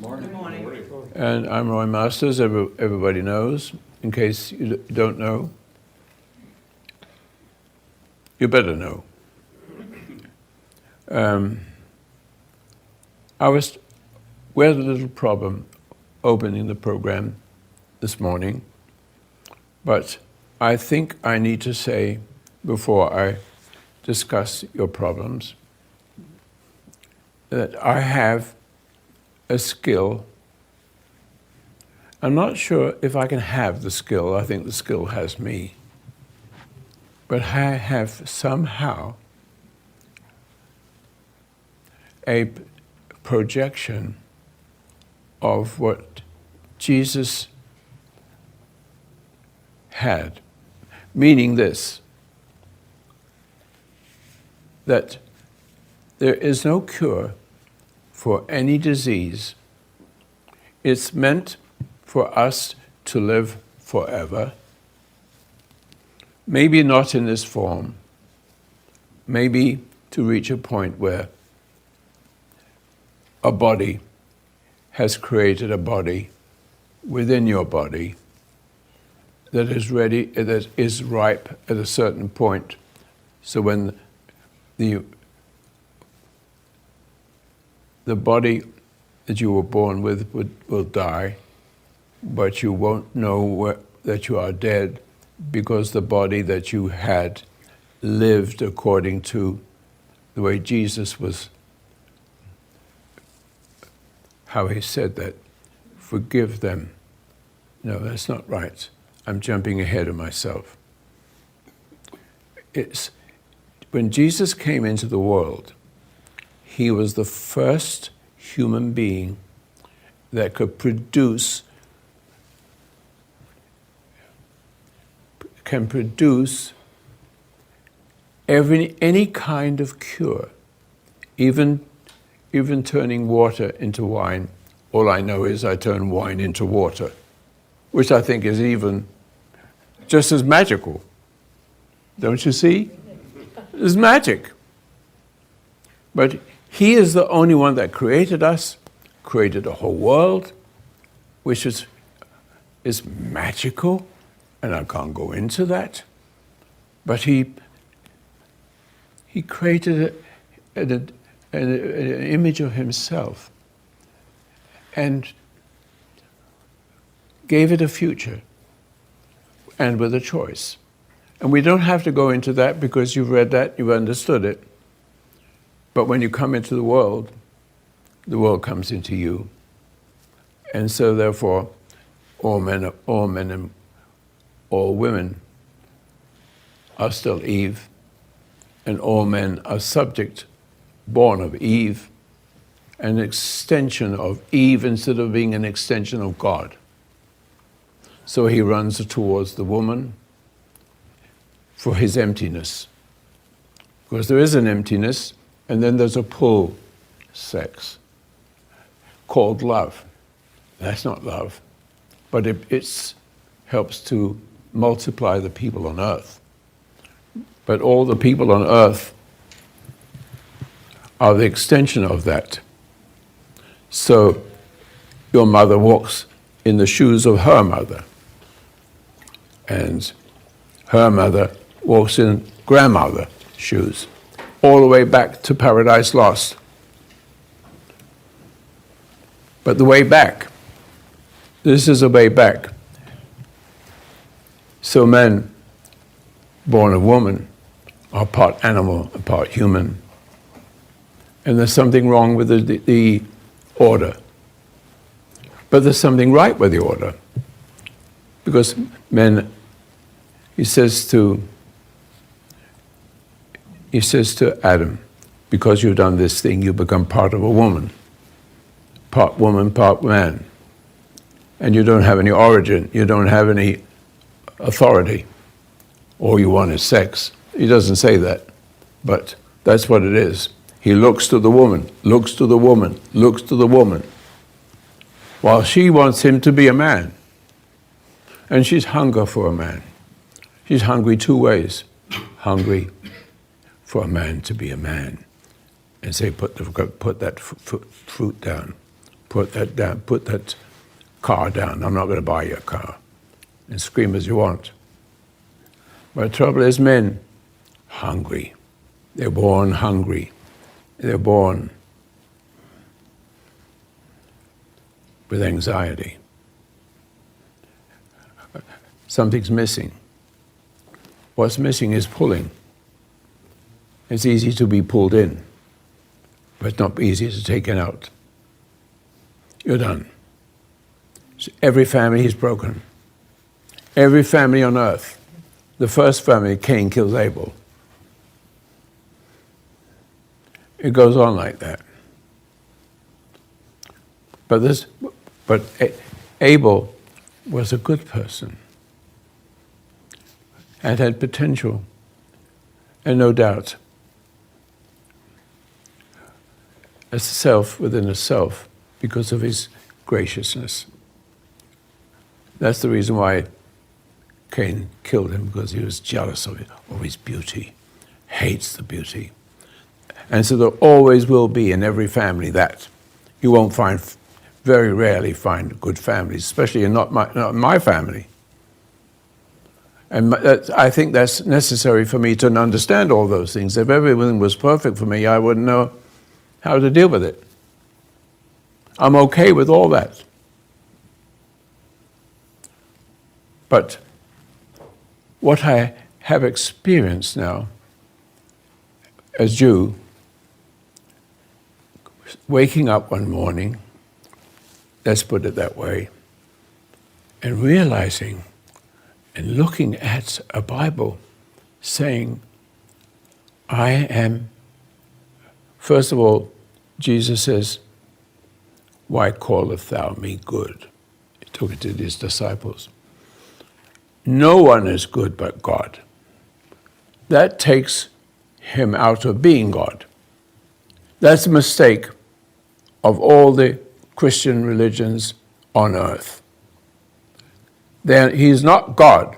Morning. Morning. And I'm Roy Masters, everybody knows. In case you don't know, you better know. We had a little problem opening the program this morning, but I think I need to say, before I discuss your problems, that I have a skill. I'm not sure if I can have the skill. I think the skill has me. But I have somehow a projection of what Jesus had, meaning this, that there is no cure for any disease. It's meant for us to live forever. Maybe not in this form. Maybe to reach a point where a body has created a body within your body that is ready, that is ripe at a certain point. So when the body that you were born with will die, but you won't know that you are dead, because the body that you had lived according to the way Jesus was, how he said that, forgive them. No, that's not right. I'm jumping ahead of myself. It's when Jesus came into the world, he was the first human being that could can produce any kind of cure, even turning water into wine. All I know is I turn wine into water, which I think is even just as magical. Don't you see? It's magic. But he is the only one that created us, created the whole world, which is magical, and I can't go into that. But he created an image of himself and gave it a future, and with a choice. And we don't have to go into that because you've read that, you've understood it. But when you come into the world comes into you. And so therefore, all men and all women are still Eve, and all men are subject, born of Eve, an extension of Eve instead of being an extension of God. So he runs towards the woman for his emptiness. Because there is an emptiness, and then there's a pull sex called love. That's not love, but it helps to multiply the people on earth. But all the people on earth are the extension of that. So your mother walks in the shoes of her mother, and her mother walks in grandmother's shoes, all the way back to Paradise Lost. But the way back, this is a way back. So men born of woman are part animal and part human. And there's something wrong with the order. But there's something right with the order. Because men, he says to Adam, because you've done this thing, you become part of a woman, part man. And you don't have any origin, you don't have any authority. All you want is sex. He doesn't say that, but that's what it is. He looks to the woman, looks to the woman, looks to the woman, while she wants him to be a man. And she's hungry for a man. She's hungry two ways. Hungry for a man to be a man and say, put that fruit down. put that down, put that car down. I'm not going to buy you a car. And scream as you want. But the trouble is men, hungry. They're born hungry. They're born with anxiety. Something's missing. What's missing is pulling. It's easy to be pulled in, but it's not easy to take it out. You're done. So every family is broken. Every family on earth. The first family, Cain kills Abel. It goes on like that. But Abel was a good person and had potential, and no doubt, a self within a self because of his graciousness. That's the reason why Cain killed him, because he was jealous of his beauty, hates the beauty. And so there always will be in every family that. You won't find, very rarely find good families, especially not my family. And I think that's necessary for me to understand all those things. If everything was perfect for me, I wouldn't know how to deal with it. I'm okay with all that. But what I have experienced now as Jew, waking up one morning, let's put it that way, and realizing and looking at a Bible saying, I am, first of all, Jesus says, why callest thou me good? He took it to his disciples. No one is good but God. That takes him out of being God. That's a mistake of all the Christian religions on earth. He's not God.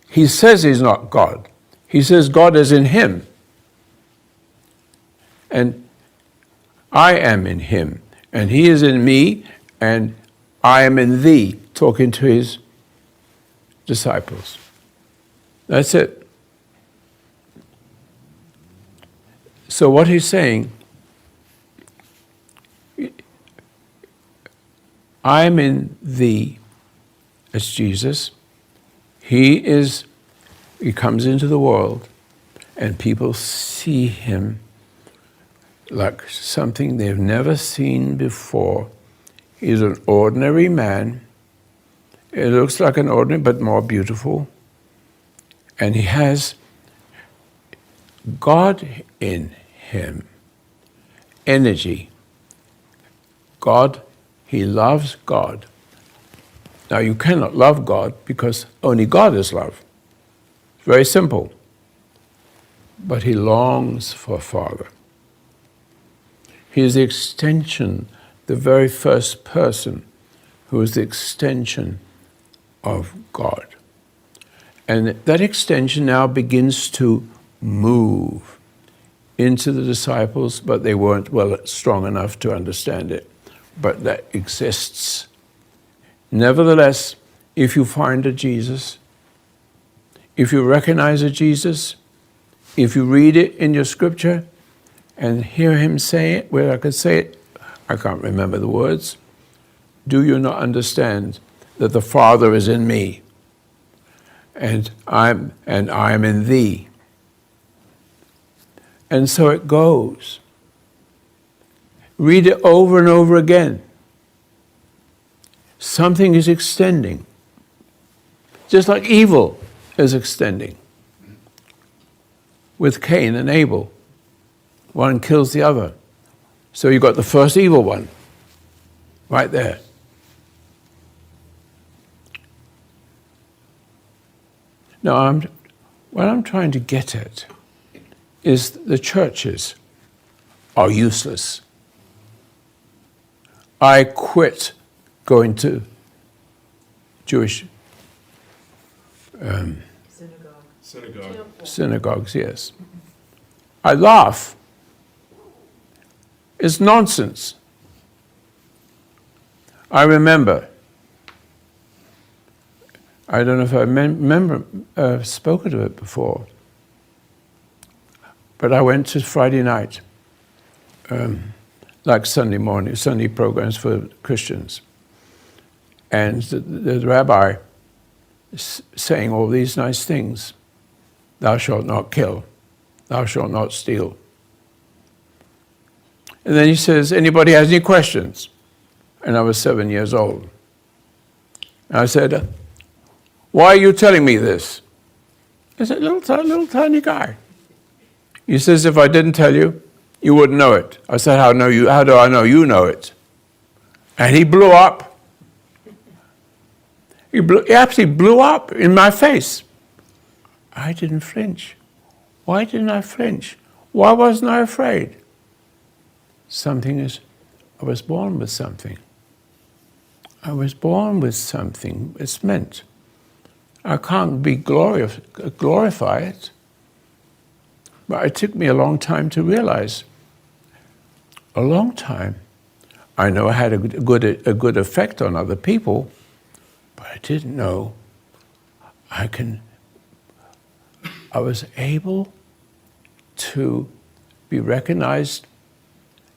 He says he's not God. He says God is in him. And I am in him. And he is in me, and I am in thee, talking to his disciples. That's it. So what he's saying, I'm in thee as Jesus. He comes into the world and people see him like something they've never seen before. He's an ordinary man. It looks like an ordinary, but more beautiful. And he has God in him. Energy. God, he loves God. Now you cannot love God because only God is love. It's very simple. But he longs for Father. He is the extension, the very first person who is the extension of God. And that extension now begins to move into the disciples, but they weren't strong enough to understand it. But that exists. Nevertheless, if you find a Jesus, if you recognize a Jesus, if you read it in your scripture and hear him say it, where I could say it, I can't remember the words, do you not understand that the Father is in me and I am in thee? And so it goes. Read it over and over again. Something is extending. Just like evil is extending. With Cain and Abel. One kills the other. So you've got the first evil one. Right there. Now, what I'm trying to get at is the churches are useless. I quit going to Jewish synagogues, yes. I laugh. It's nonsense. I remember, I don't know if I spoken of it before, but I went to Friday night, like Sunday programs for Christians. And the rabbi is saying all these nice things. Thou shalt not kill. Thou shalt not steal. And then he says, anybody has any questions? And I was 7 years old. And I said, why are you telling me this? I said, little tiny guy. He says, if I didn't tell you, you wouldn't know it. I said, how do I know you know it? And he blew up. He absolutely blew up in my face. I didn't flinch. Why didn't I flinch? Why wasn't I afraid? I was born with something. I was born with something. It's meant. I can't glorify it. But it took me a long time to realize. A long time. I know I had a good effect on other people, but I didn't know I was able to be recognized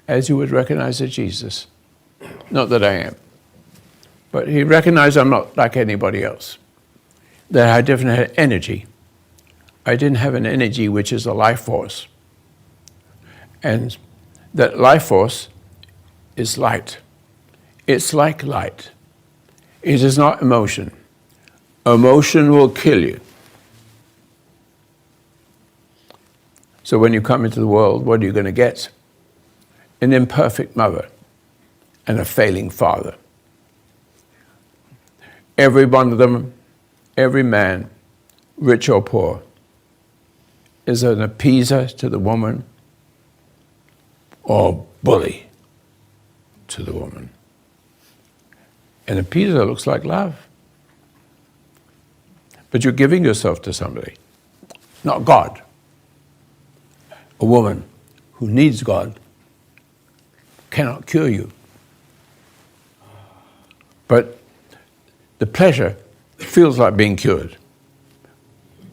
as you would recognize a Jesus. Not that I am. But he recognized I'm not like anybody else. That I definitely had energy. I didn't have an energy which is a life force. And that life force is light. It's like light. It is not emotion. Emotion will kill you. So when you come into the world, what are you going to get? An imperfect mother and a failing father. Every one of them, every man, rich or poor, is an appeaser to the woman or bully to the woman. An appeaser looks like love. But you're giving yourself to somebody, not God. A woman who needs God cannot cure you. But the pleasure feels like being cured.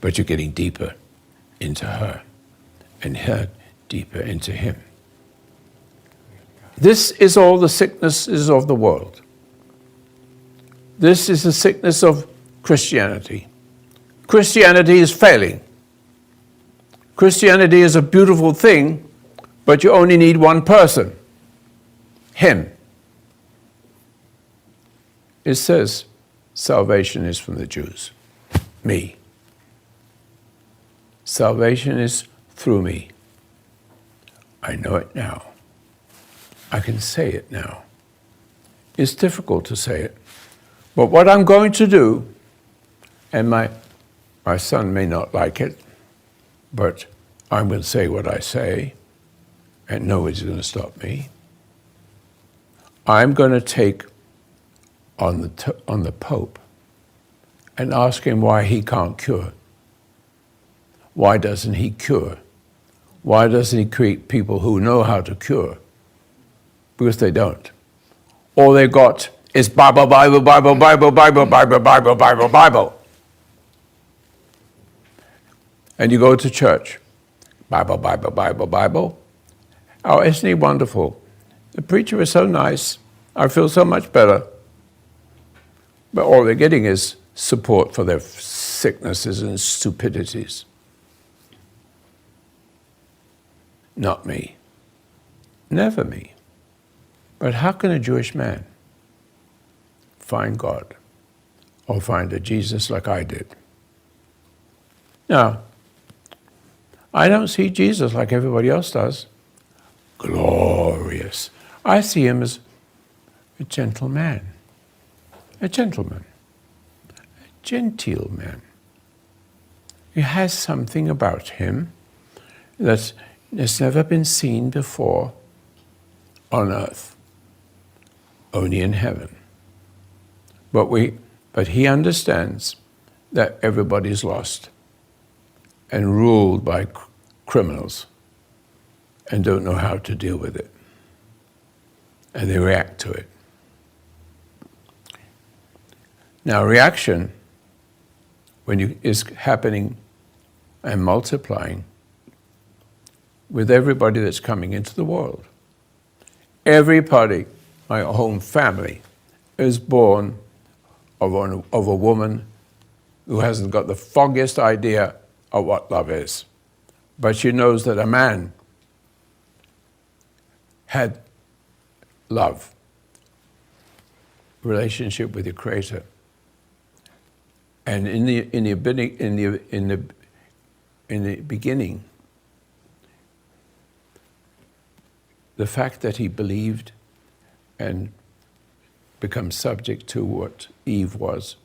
But you're getting deeper into her and her deeper into him. This is all the sicknesses of the world. This is the sickness of Christianity. Christianity is failing. Christianity is a beautiful thing, but you only need one person. Him. It says, salvation is from the Jews. Me. Salvation is through me. I know it now. I can say it now. It's difficult to say it. But what I'm going to do, and my son may not like it, but I'm going to say what I say, and nobody's going to stop me. I'm going to take on the Pope and ask him why he can't cure. Why doesn't he cure? Why doesn't he create people who know how to cure? Because they don't. All they got is Bible, Bible, Bible, Bible, Bible, Bible, Bible, Bible, Bible. And you go to church. Bible, Bible, Bible, Bible. Oh, isn't he wonderful? The preacher is so nice. I feel so much better. But all they're getting is support for their sicknesses and stupidities. Not me. Never me. But how can a Jewish man find God or find a Jesus like I did? Now, I don't see Jesus like everybody else does. Glorious. I see him as a gentle man, a gentleman, a genteel man. He has something about him that has never been seen before on earth, only in heaven. But he understands that everybody's lost and ruled by criminals and don't know how to deal with it. And they react to it. Now, reaction, is happening and multiplying with everybody that's coming into the world. Everybody, my whole family, is born of a woman who hasn't got the foggiest idea of what love is. But she knows that a man had love, relationship with the Creator. And in the beginning, the fact that he believed and become subject to what Eve was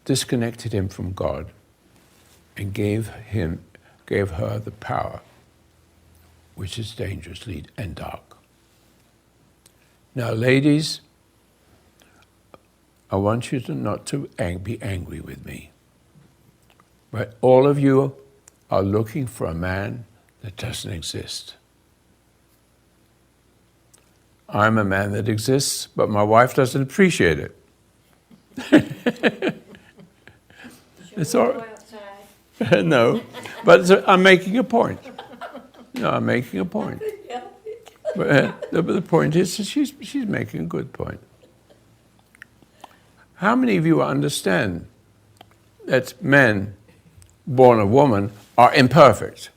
disconnected him from God and gave her the power, which is dangerous and dark. Now, ladies, I want you not to be angry with me. But all of you are looking for a man that doesn't exist. I'm a man that exists, but my wife doesn't appreciate it. It's all right. No, but I'm making a point. No, I'm making a point. But the point is that she's making a good point. How many of you understand that men born of woman are imperfect?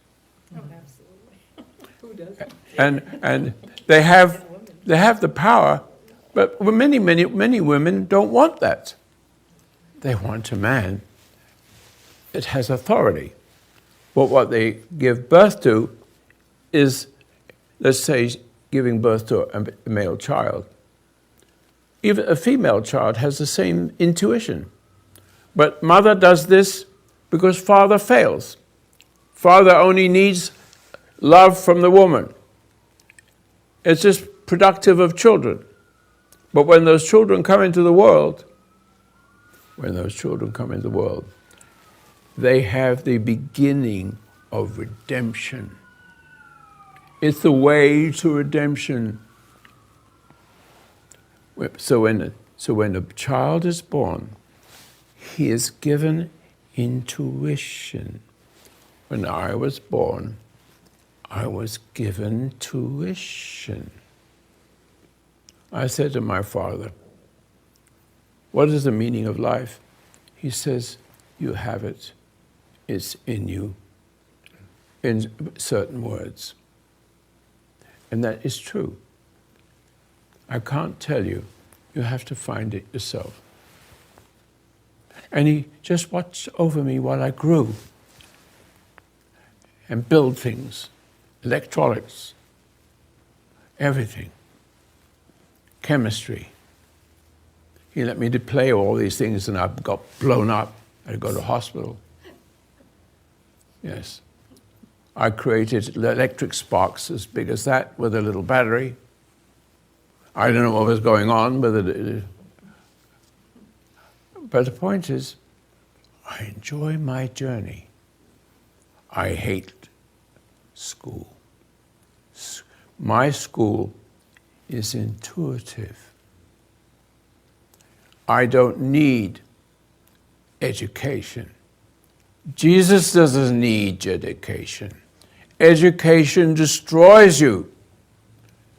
Oh, absolutely. Who doesn't? And they have the power, but many women don't want that. They want a man that has authority. But what they give birth to is, let's say, giving birth to a male child. Even a female child has the same intuition. But mother does this because father fails. Father only needs love from the woman. It's just productive of children. But when those children come into the world, they have the beginning of redemption. It's the way to redemption. So when a child is born, he is given intuition. When I was born, I was given tuition. I said to my father, "What is the meaning of life?" He says, "You have it. It's in you, in certain words." And that is true. I can't tell you. You have to find it yourself. And he just watched over me while I grew and built things, electronics, everything, chemistry. He let me play all these things and I got blown up. I had to go to hospital. Yes. I created electric sparks as big as that with a little battery. I don't know what was going on, but the point is, I enjoy my journey. I hate school. My school is intuitive. I don't need education. Jesus doesn't need education. Education destroys you,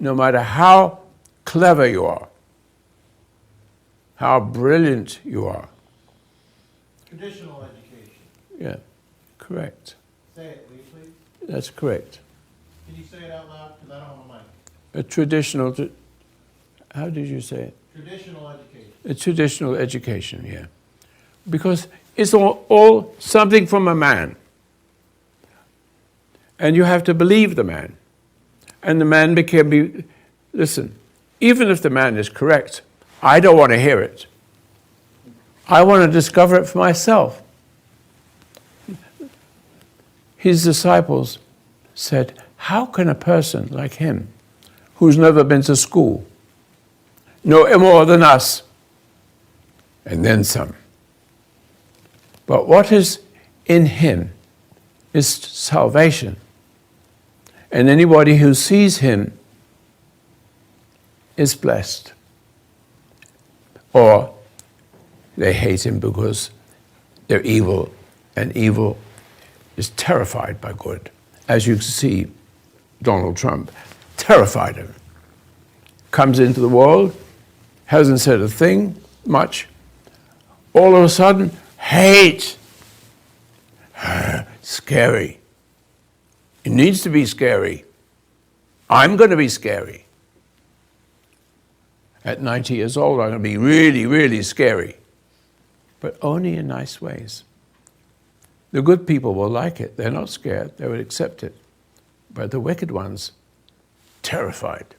no matter how clever you are, how brilliant you are. Traditional education. Yeah, correct. Say it, will you please? That's correct. Can you say it out loud? Because I don't have a mic. A traditional, how did you say it? Traditional education. A traditional education, yeah. Because it's all something from a man. And you have to believe the man. And the man listen, even if the man is correct, I don't want to hear it. I want to discover it for myself. His disciples said, how can a person like him, who's never been to school, know more than us? And then some. But what is in him is salvation. And anybody who sees him is blessed. or they hate him because they're evil, and evil is terrified by good. As you see, Donald Trump, terrified of it. Comes into the world, hasn't said a thing much. All of a sudden, hate. Scary. It needs to be scary. I'm going to be scary. At 90 years old, I'm going to be really, really scary. But only in nice ways. The good people will like it. They're not scared. They will accept it. But the wicked ones, terrified.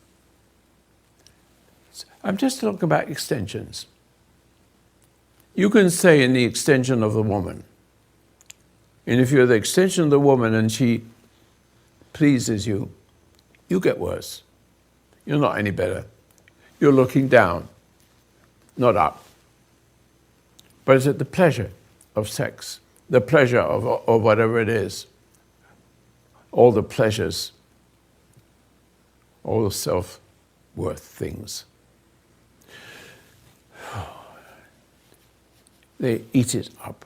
I'm just talking about extensions. You can say in the extension of the woman, and if you're the extension of the woman and she pleases you, you get worse. You're not any better. You're looking down, not up. But it's at the pleasure of sex, the pleasure of whatever it is, all the pleasures, all the self-worth things. They eat it up.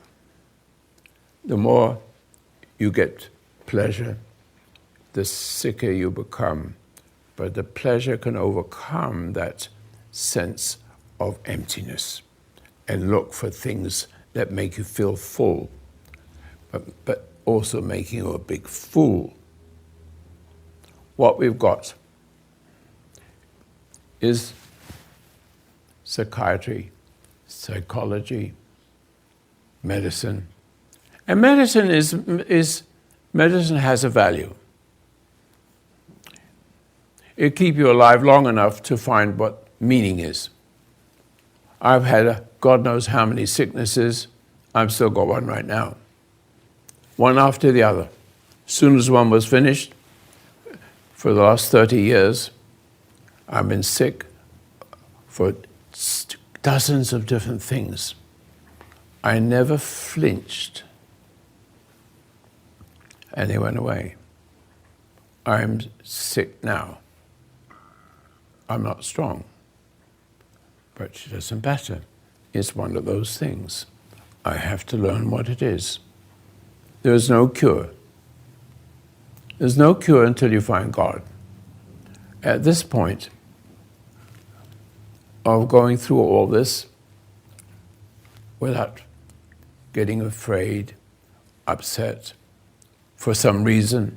The more you get pleasure, the sicker you become. But the pleasure can overcome that sense of emptiness and look for things that make you feel full, but also making you a big fool. What we've got is psychiatry, psychology, medicine. And medicine medicine has a value. It'll keep you alive long enough to find what meaning is. I've had God knows how many sicknesses. I've still got one right now. One after the other. As soon as one was finished, for the last 30 years, I've been sick for dozens of different things. I never flinched. And they went away. I'm sick now. I'm not strong. But it doesn't matter. It's one of those things. I have to learn what it is. There is no cure. There's no cure until you find God. At this point of going through all this without getting afraid, upset, for some reason,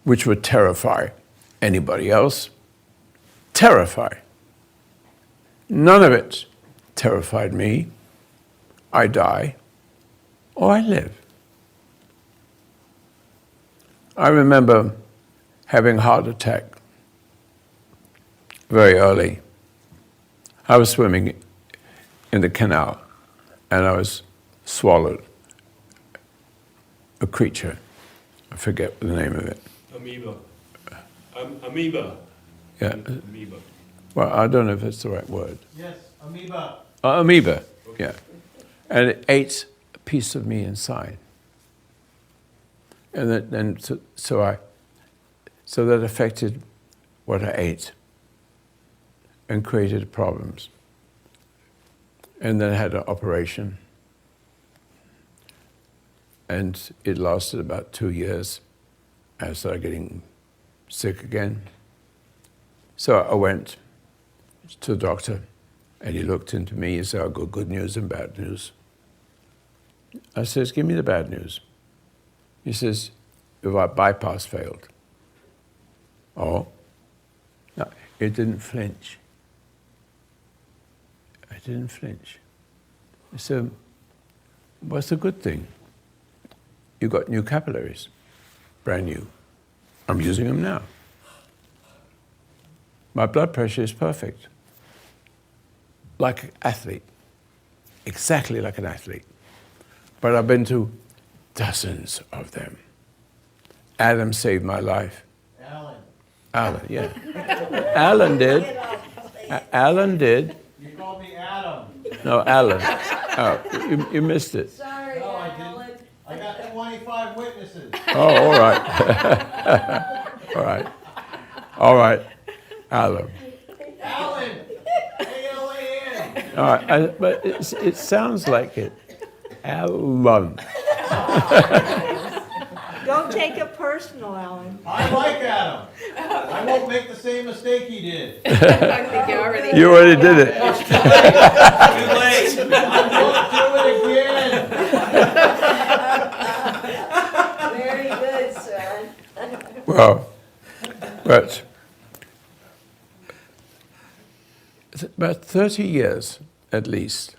which would terrify anybody else, terrify. None of it terrified me. I die or I live. I remember having a heart attack very early. I was swimming in the canal and I was swallowed. A creature, I forget the name of it. Amoeba. Amoeba. Yeah. Amoeba. Well, I don't know if it's the right word. Yes, amoeba. Amoeba, yeah. And it ate a piece of me inside. And so that affected what I ate and created problems. And then I had an operation. And it lasted about 2 years. I started getting sick again. So I went to the doctor, and he looked into me. He said, I've got good news and bad news. I says, give me the bad news. He says, your bypass failed. Oh? No, it didn't flinch. I didn't flinch. I said, what's the good thing? You got new capillaries, brand new. I'm using them now. My blood pressure is perfect. Like an athlete. Exactly like an athlete. But I've been to dozens of them. Adam saved my life. Alan, yeah. Alan did. Alan did. You called me Adam. No, Alan. Oh, you missed it. Sorry, No, I Alan. didn't. I got 25 witnesses. Oh, all right. All right. All right. Alan. Alan! A-L-A-N! All right, but it sounds like it. Alan. Don't take it personal, Alan. I like Adam. I won't make the same mistake he did. I think you already. You already did it. Too late. I won't do it again. Very good, son. Well, but about 30 years at least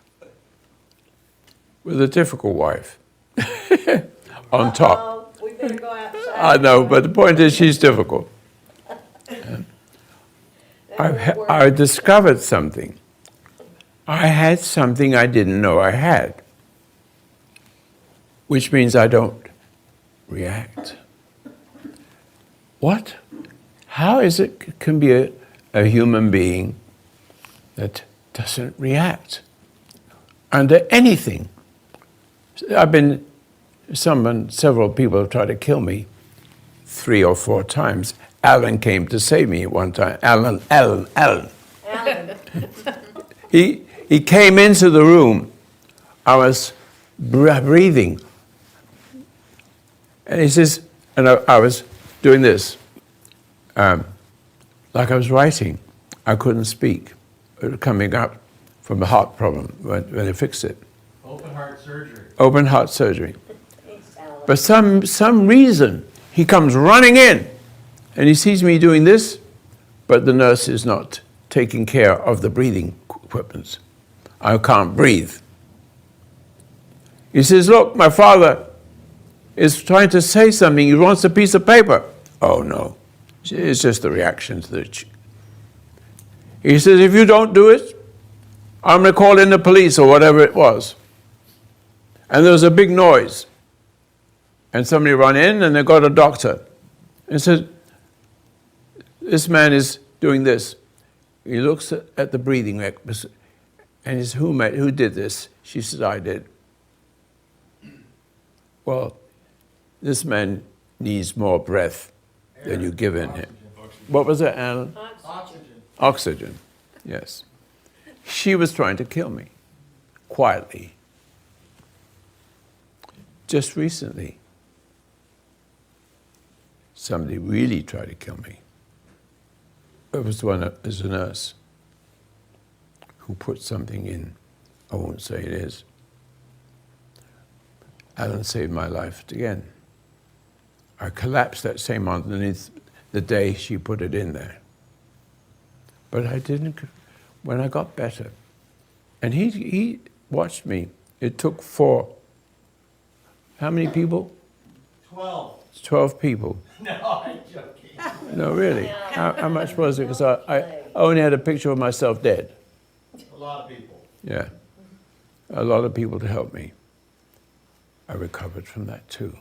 with a difficult wife on top. Uh-oh, we better go outside. I know, but the point is she's difficult. I discovered something. I had something I didn't know I had, which means I don't react. What? How is it can be a human being that doesn't react under anything? Several people have tried to kill me 3 or 4 times. Alan came to save me one time. Alan. Alan. He came into the room. I was breathing. And he says, and I was doing this, like I was writing. I couldn't speak. It was coming up from a heart problem when they fixed it. Open heart surgery. Open heart surgery. Thanks, Alan. But some reason, he comes running in, and he sees me doing this, but the nurse is not taking care of the breathing equipment. I can't breathe. He says, look, my father is trying to say something. He wants a piece of paper. Oh, no. It's just the reaction to the... He says, if you don't do it, I'm going to call in the police or whatever it was. And there was a big noise. And somebody ran in and they got a doctor. And said, this man is doing this. He looks at the breathing and he says, who did this? She said, I did. Well, this man needs more breath than you give in him. What was it, Alan? Oxygen. Oxygen, yes. She was trying to kill me, quietly. Just recently, somebody really tried to kill me. It was a nurse who put something in. I won't say it is. Alan saved my life again. I collapsed that same underneath the day she put it in there. But I didn't, when I got better, and he watched me, it took 4, how many people? 12. 12 people. No, I'm joking. No, really. How much was it? Because I only had a picture of myself dead. A lot of people. Yeah. A lot of people to help me. I recovered from that too.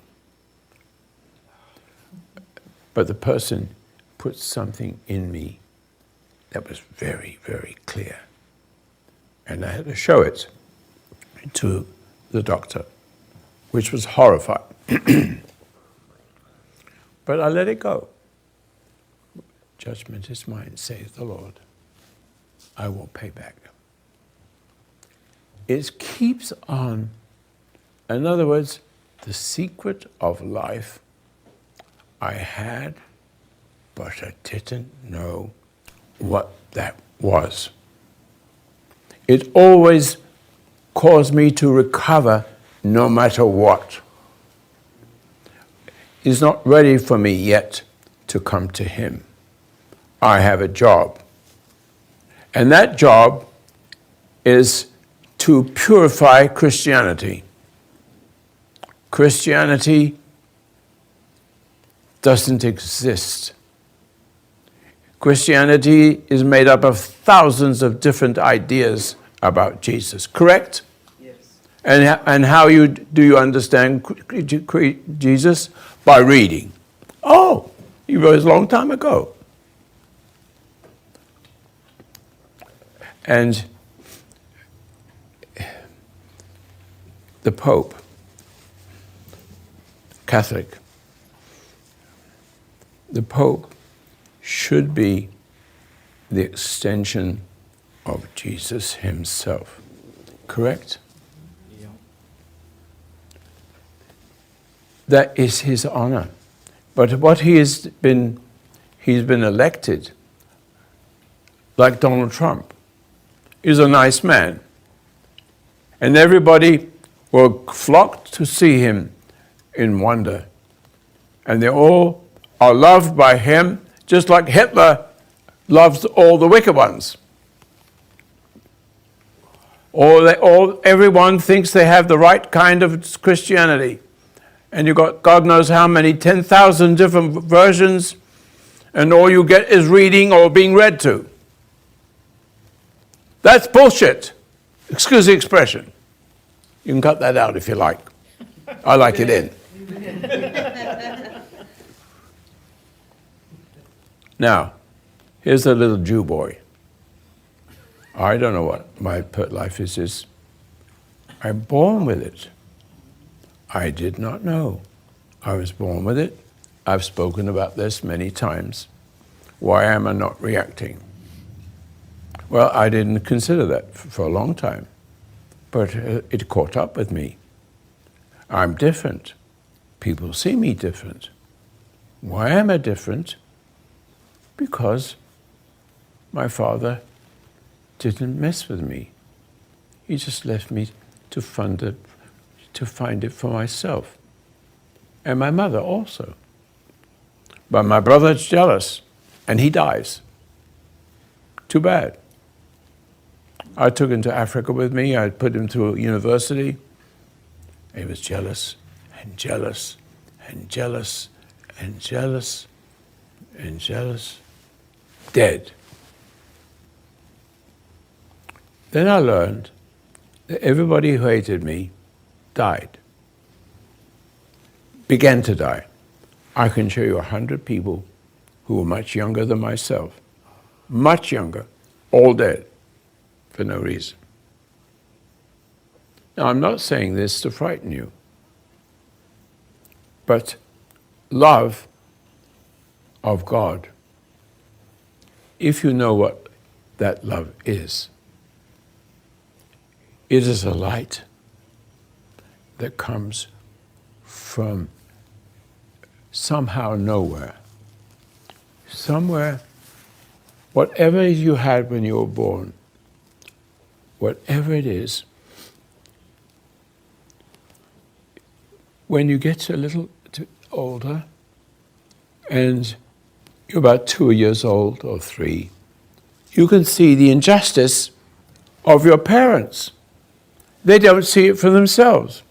But the person put something in me that was very, very clear. And I had to show it to the doctor, which was horrified. But I let it go. Judgment is mine, saith the Lord. I will pay back. It keeps on. In other words, the secret of life I had, but I didn't know what that was. It always caused me to recover no matter what. He's not ready for me yet to come to him. I have a job. And that job is to purify Christianity. Christianity doesn't exist. Christianity is made up of thousands of different ideas about Jesus, correct? Yes. And how do you understand Jesus? By reading. Oh, he wrote a long time ago. And the Pope, Catholic, the Pope should be the extension of Jesus himself. Correct? Yeah. That is his honor. But what he's been elected, like Donald Trump. He's a nice man. And everybody will flock to see him in wonder. And they all are loved by him, just like Hitler loves all the wicked ones. Everyone thinks they have the right kind of Christianity. And you've got God knows how many, 10,000 different versions, and all you get is reading or being read to. That's bullshit. Excuse the expression. You can cut that out if you like. I like it in. Now, here's a little Jew boy. I don't know what my pet life is. I'm born with it. I did not know. I was born with it. I've spoken about this many times. Why am I not reacting? Well, I didn't consider that for a long time, but it caught up with me. I'm different. People see me different. Why am I different? Because my father didn't mess with me. He just left me to find it for myself. And my mother also. But my brother's jealous, and he dies. Too bad. I took him to Africa with me. I put him through a university. He was jealous, and jealous, and jealous, and jealous, and jealous. Dead. Then I learned that everybody who hated me died. Began to die. I can show you 100 people who were much younger than myself. Much younger. All dead. For no reason. Now, I'm not saying this to frighten you. But love of God, if you know what that love is, it is a light that comes from somehow nowhere. Somewhere, whatever you had when you were born, whatever it is, when you get a little older, and you're about 2 years old or 3, you can see the injustice of your parents. They don't see it for themselves.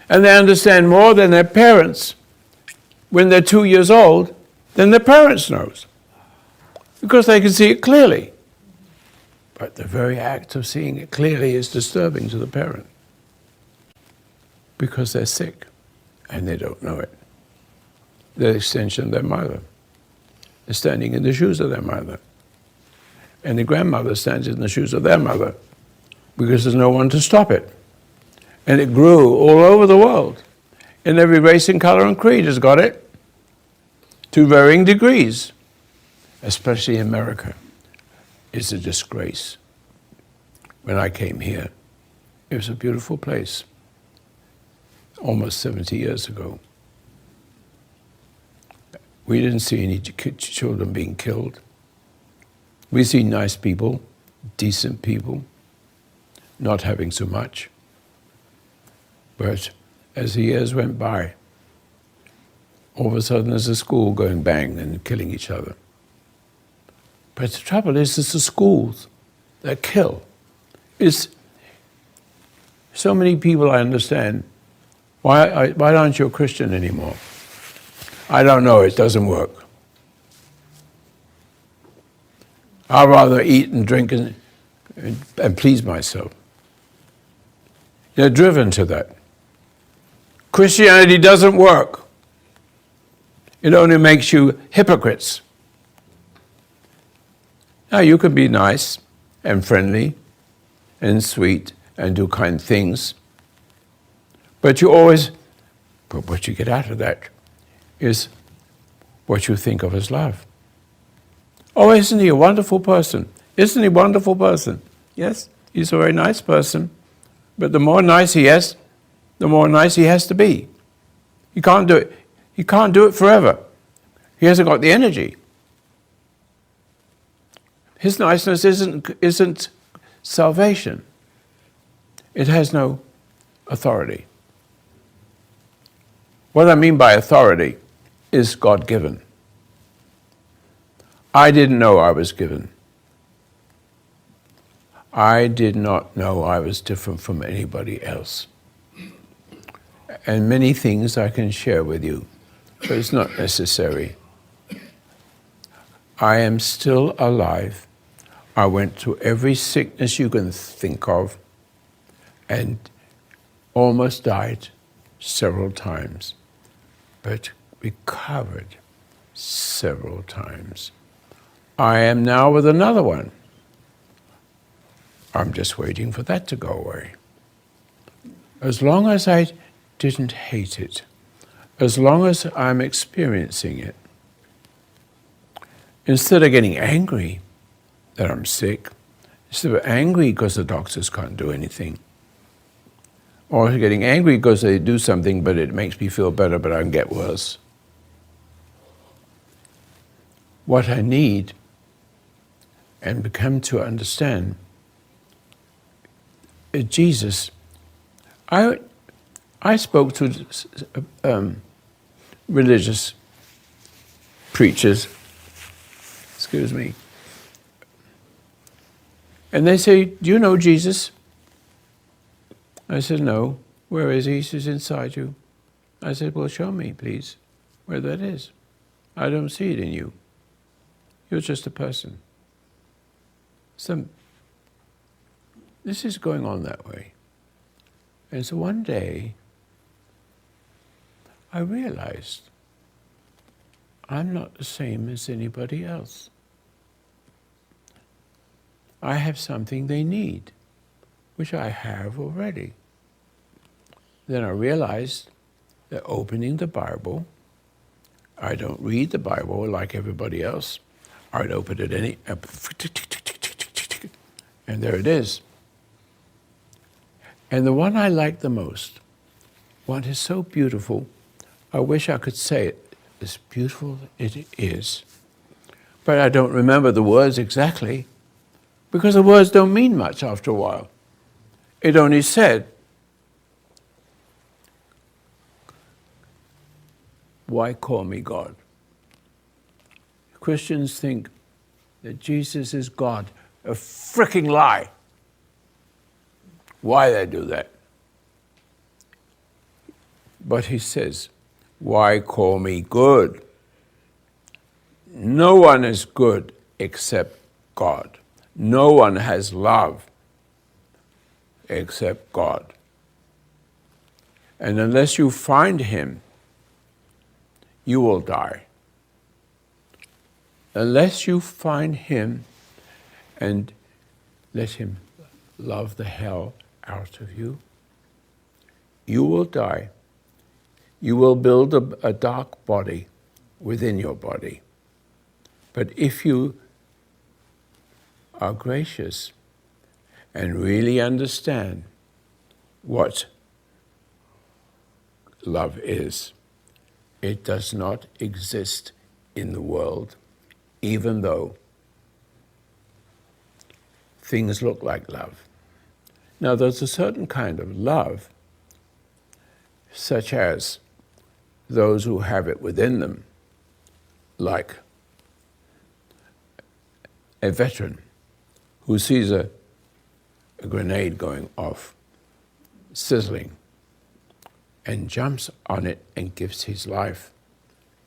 And they understand more than their parents when they're 2 years old than their parents knows. Because they can see it clearly. But the very act of seeing it clearly is disturbing to the parent. Because they're sick and they don't know it. They're the extension of their mother. They're standing in the shoes of their mother. And the grandmother stands in the shoes of their mother because there's no one to stop it. And it grew all over the world. And every race and color and creed has got it to varying degrees. Especially in America. It's a disgrace. When I came here, it was a beautiful place. Almost 70 years ago. We didn't see any children being killed. We see nice people, decent people, not having so much. But as the years went by, all of a sudden there's a school going bang and killing each other. But the trouble is, it's the schools that kill. It's so many people I understand. Why aren't you a Christian anymore? I don't know, it doesn't work. I'd rather eat and drink and please myself. They're driven to that. Christianity doesn't work. It only makes you hypocrites. Now, you can be nice and friendly and sweet and do kind things, but what you get out of that is what you think of as love. Oh, isn't he a wonderful person? Isn't he a wonderful person? Yes, he's a very nice person. But the more nice he is, the more nice he has to be. He can't do it. He can't do it forever. He hasn't got the energy. His niceness isn't salvation. It has no authority. What I mean by authority is God-given. I didn't know I was given. I did not know I was different from anybody else. And many things I can share with you, but it's not necessary. I am still alive. I went through every sickness you can think of and almost died several times, but recovered several times. I am now with another one. I'm just waiting for that to go away. As long as I didn't hate it, as long as I'm experiencing it, instead of getting angry that I'm sick, instead of angry because the doctors can't do anything, or getting angry because they do something but it makes me feel better but I can get worse. What I need and become to understand is Jesus. I spoke to religious preachers, excuse me, and they say, "Do you know Jesus?" I said, "No." "Where is he?" He says, "Inside you." I said, "Well, show me, please, where that is. I don't see it in you. You're just a person." So this is going on that way. And so one day, I realized I'm not the same as anybody else. I have something they need, which I have already. Then I realized that opening the Bible, I don't read the Bible like everybody else. I'd open it and there it is. And the one I like the most, one is so beautiful, I wish I could say it as beautiful as it is. But I don't remember the words exactly, because the words don't mean much after a while. It only said, "Why call me God?" Christians think that Jesus is God. A fricking lie. Why they do that? But he says, "Why call me good?" No one is good except God. No one has love except God. And unless you find him, you will die. Unless you find him and let him love the hell out of you, you will die. You will build a dark body within your body. But if you are gracious and really understand what love is, it does not exist in the world, even though things look like love. Now, there's a certain kind of love, such as those who have it within them, like a veteran who sees a grenade going off, sizzling, and jumps on it and gives his life.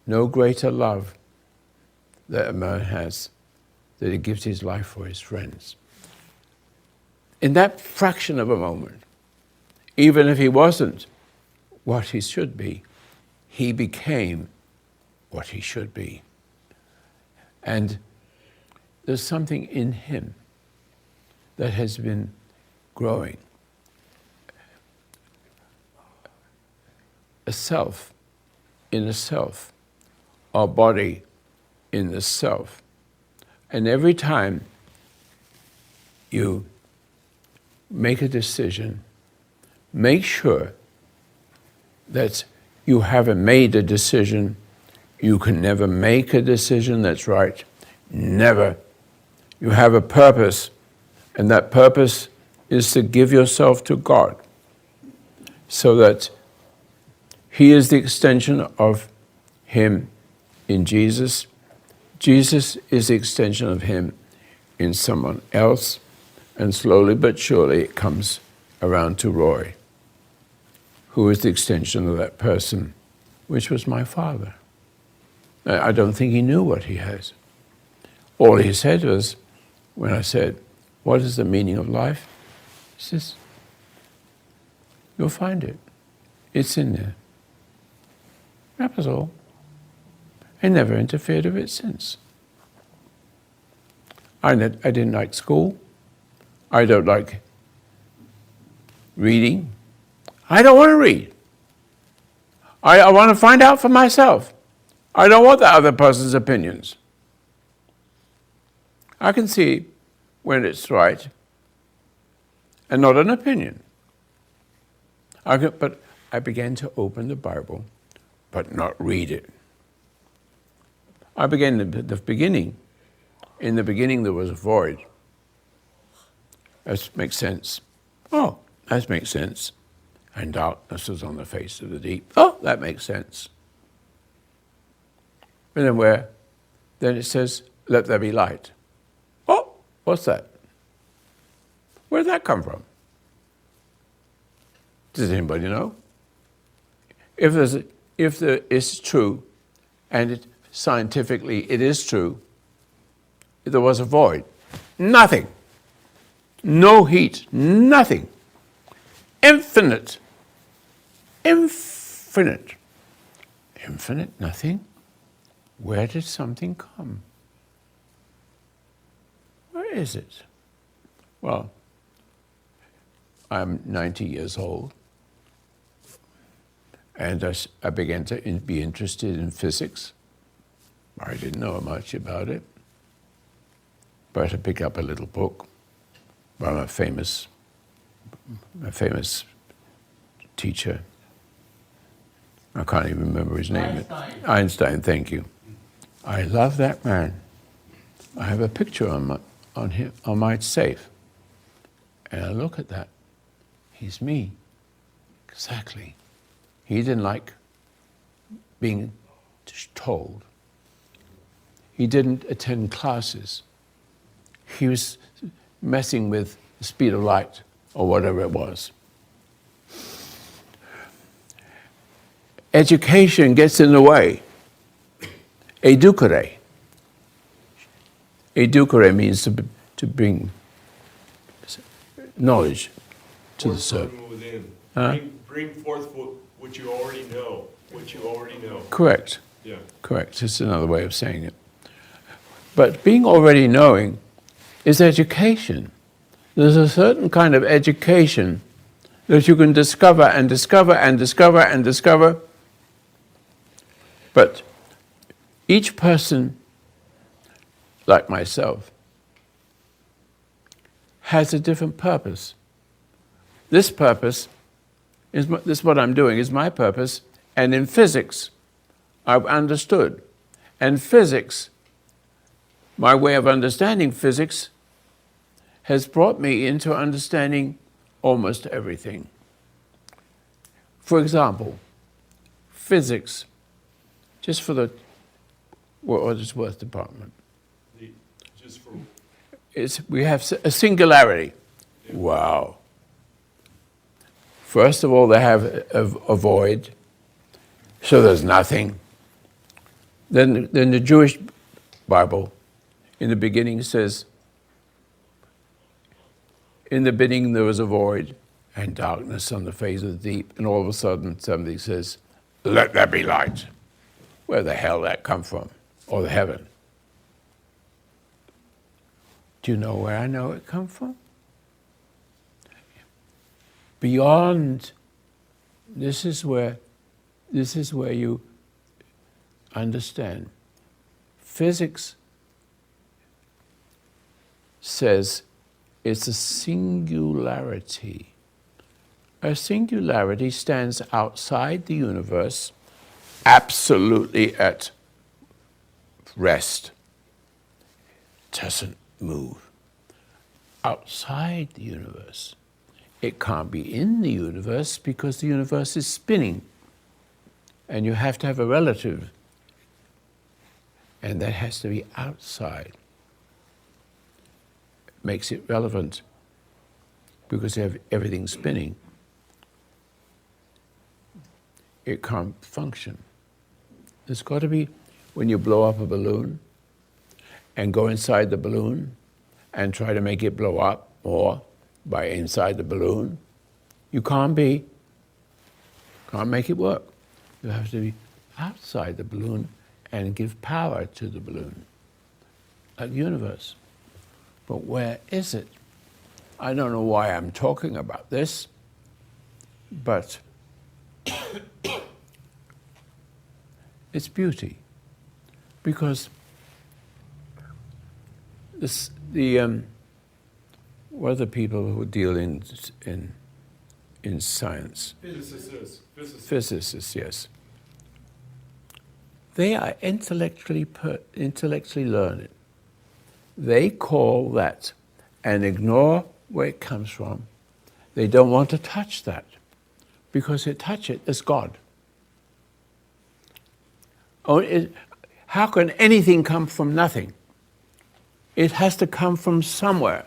No greater love that a man has that he gives his life for his friends. In that fraction of a moment, even if he wasn't what he should be, he became what he should be. And there's something in him that has been growing. A self in a self, a body in the self, And every time you make a decision, make sure that you haven't made a decision. You can never make a decision that's right. Never. You have a purpose, and that purpose is to give yourself to God so that He is the extension of Him in Jesus. Jesus is the extension of Him in someone else, and slowly but surely it comes around to Roy, who is the extension of that person, which was my father. I don't think he knew what he has. All he said was, when I said, what is the meaning of life? He says, you'll find it. It's in there. That was all. I never interfered with it since. I didn't like school. I don't like reading. I don't want to read. I want to find out for myself. I don't want the other person's opinions. I can see when it's right and not an opinion. But I began to open the Bible, but not read it. I began at the beginning. In the beginning there was a void. That makes sense. Oh, that makes sense. And darkness was on the face of the deep. Oh, that makes sense. And then it says, let there be light. Oh, what's that? Where did that come from? Does anybody know? If it's true, and scientifically it is true, there was a void. Nothing. No heat. Nothing. Infinite. Infinite. Infinite nothing? Where did something come? Where is it? Well, I'm 90 years old, and I began to be interested in physics. I didn't know much about it, but I picked up a little book by a famous teacher. I can't even remember his name. Einstein. Einstein, thank you. I love that man. I have a picture on him on my safe. And I look at that. He's me. Exactly. He didn't like being told. He didn't attend classes. He was messing with the speed of light or whatever it was. Education gets in the way. Educare. Educare means to bring knowledge to the servant. From within. Huh? Bring forth what you already know. What you already know. Correct. Yeah. Correct. It's another way of saying it. But being already knowing is education. There's a certain kind of education that you can discover and discover and discover and discover. But each person, like myself, has a different purpose. This purpose is what I'm doing, is my purpose. And in physics, I've understood. And physics, my way of understanding physics, has brought me into understanding almost everything. For example, physics, just for the what it's worth department. Just for We have a singularity. Wow. First of all, they have a void, so there's nothing. Then the Jewish Bible, in the beginning says, in the beginning there was a void and darkness on the face of the deep, and all of a sudden somebody says, let there be light. Where the hell that come from? Or the heaven? Do you know where I know it come from? Beyond, this is where you understand. Physics says it's a singularity. A singularity stands outside the universe, absolutely at rest. Doesn't move. Outside the universe. It can't be in the universe because the universe is spinning. And you have to have a relative. And that has to be outside. Makes it relevant because you have everything spinning. It can't function. There's got to be, when you blow up a balloon and go inside the balloon and try to make it blow up more by inside the balloon, you can't make it work. You have to be outside the balloon and give power to the balloon, like the universe. But where is it? I don't know why I'm talking about this, but it's beauty. Because what are the people who deal in science? Physicists, yes. They are intellectually learned. They call that and ignore where it comes from. They don't want to touch that because they touch it as God. How can anything come from nothing? It has to come from somewhere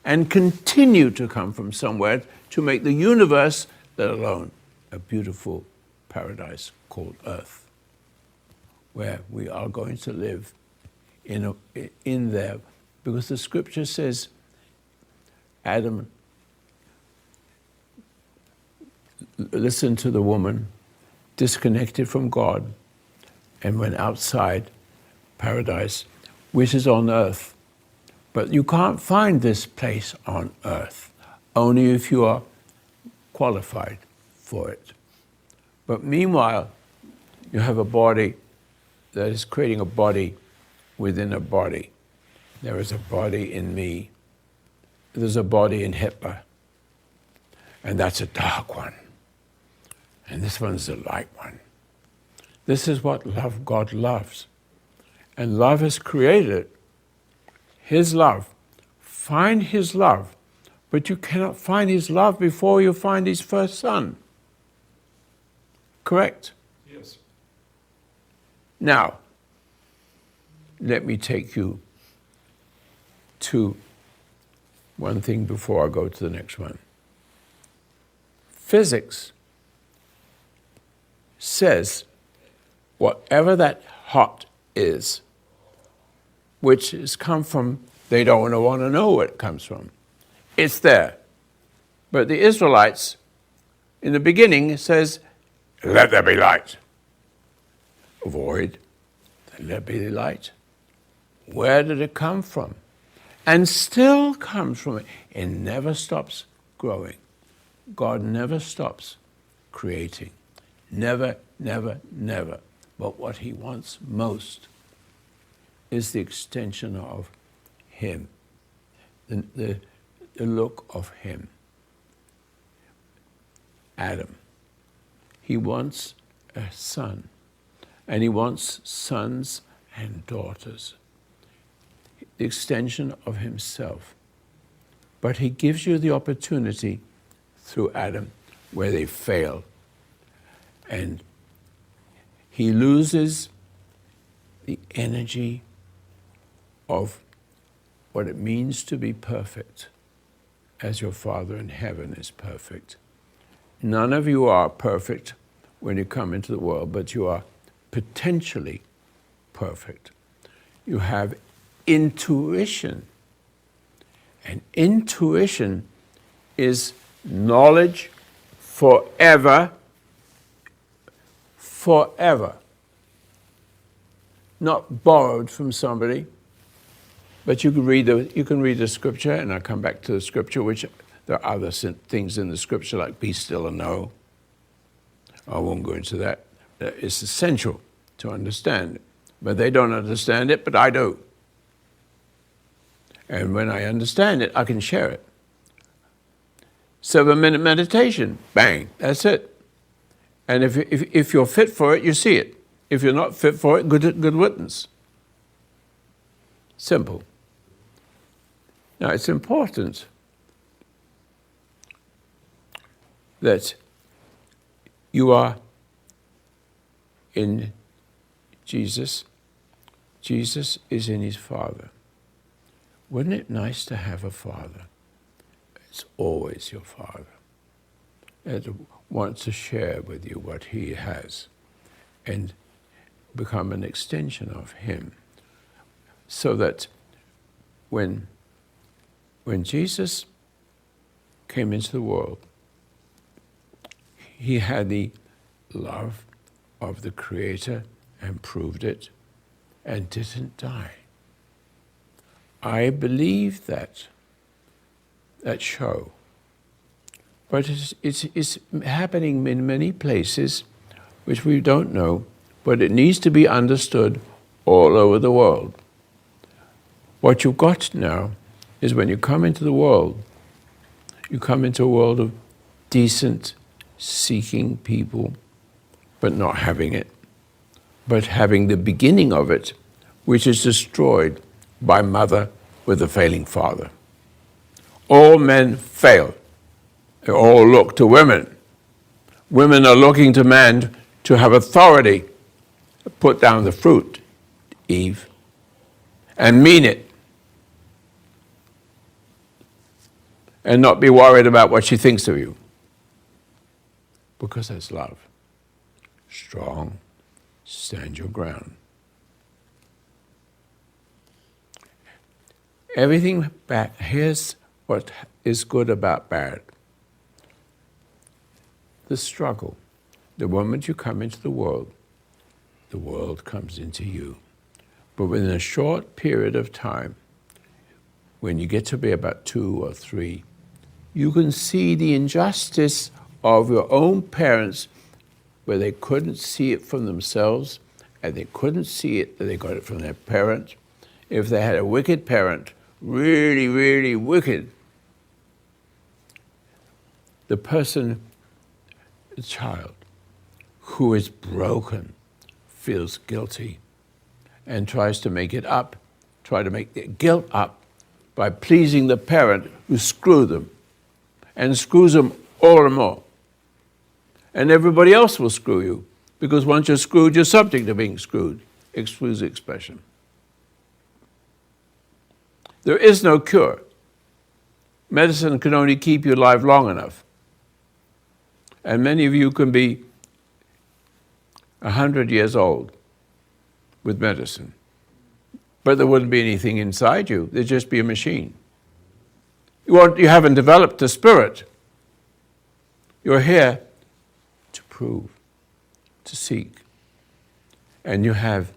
and continue to come from somewhere to make the universe, let alone a beautiful paradise called Earth, where we are going to live in there. Because the scripture says Adam listened to the woman, disconnected from God, and went outside paradise, which is on earth. But you can't find this place on earth, only if you are qualified for it. But meanwhile, you have a body that is creating a body within a body. There is a body in me. There's a body in Hitler. And that's a dark one. And this one's a light one. This is what love God loves. And love has created His love. Find His love. But you cannot find His love before you find His first Son. Correct? Yes. Now, let me take you to one thing before I go to the next one. Physics says whatever that hot is, which has come from, they don't want to know where it comes from. It's there. But the Israelites, in the beginning, says, let there be light. Void, let there be light. Where did it come from? And still comes from it. It never stops growing. God never stops creating. Never, never, never. But what He wants most is the extension of Him, the look of Him. Adam. He wants a son, and He wants sons and daughters. The extension of Himself. But He gives you the opportunity through Adam where they fail. And He loses the energy of what it means to be perfect, as your Father in heaven is perfect. None of you are perfect when you come into the world, but you are potentially perfect. You have intuition. And intuition is knowledge forever. Forever. Not borrowed from somebody. But you can read the scripture, and I'll come back to the scripture, which there are other things in the scripture like be still and know. I won't go into that. It's essential to understand it. But they don't understand it, but I do. And when I understand it, I can share it. 7-minute meditation, bang, that's it. And if you're fit for it, you see it. If you're not fit for it, good witness. Simple. Now, it's important that you are in Jesus. Jesus is in his Father. Wouldn't it nice to have a father? It's always your father. That wants to share with you what he has and become an extension of him. So that when Jesus came into the world, he had the love of the Creator and proved it and didn't die. I believe that show. But it's happening in many places which we don't know, but it needs to be understood all over the world. What you've got now is when you come into the world, you come into a world of decent, seeking people, but not having it, but having the beginning of it, which is destroyed by mother with a failing father. All men fail. They all look to women. Women are looking to man to have authority. Put down the fruit, Eve, and mean it. And not be worried about what she thinks of you. Because that's love. Strong, stand your ground. Everything bad, here's what is good about bad. The struggle. The moment you come into the world comes into you. But within a short period of time, when you get to be about 2 or 3, you can see the injustice of your own parents where they couldn't see it from themselves and they couldn't see it that they got it from their parent. If they had a wicked parent, really, really wicked, the child who is broken feels guilty and tries to make it up, try to make the guilt up by pleasing the parent who screwed them and screws them all the more. And everybody else will screw you because once you're screwed, you're subject to being screwed. Excuse the expression. There is no cure. Medicine can only keep you alive long enough. And many of you can be 100 years old with medicine. But there wouldn't be anything inside you. There'd just be a machine. You haven't developed the spirit. You're here to prove, to seek. And you have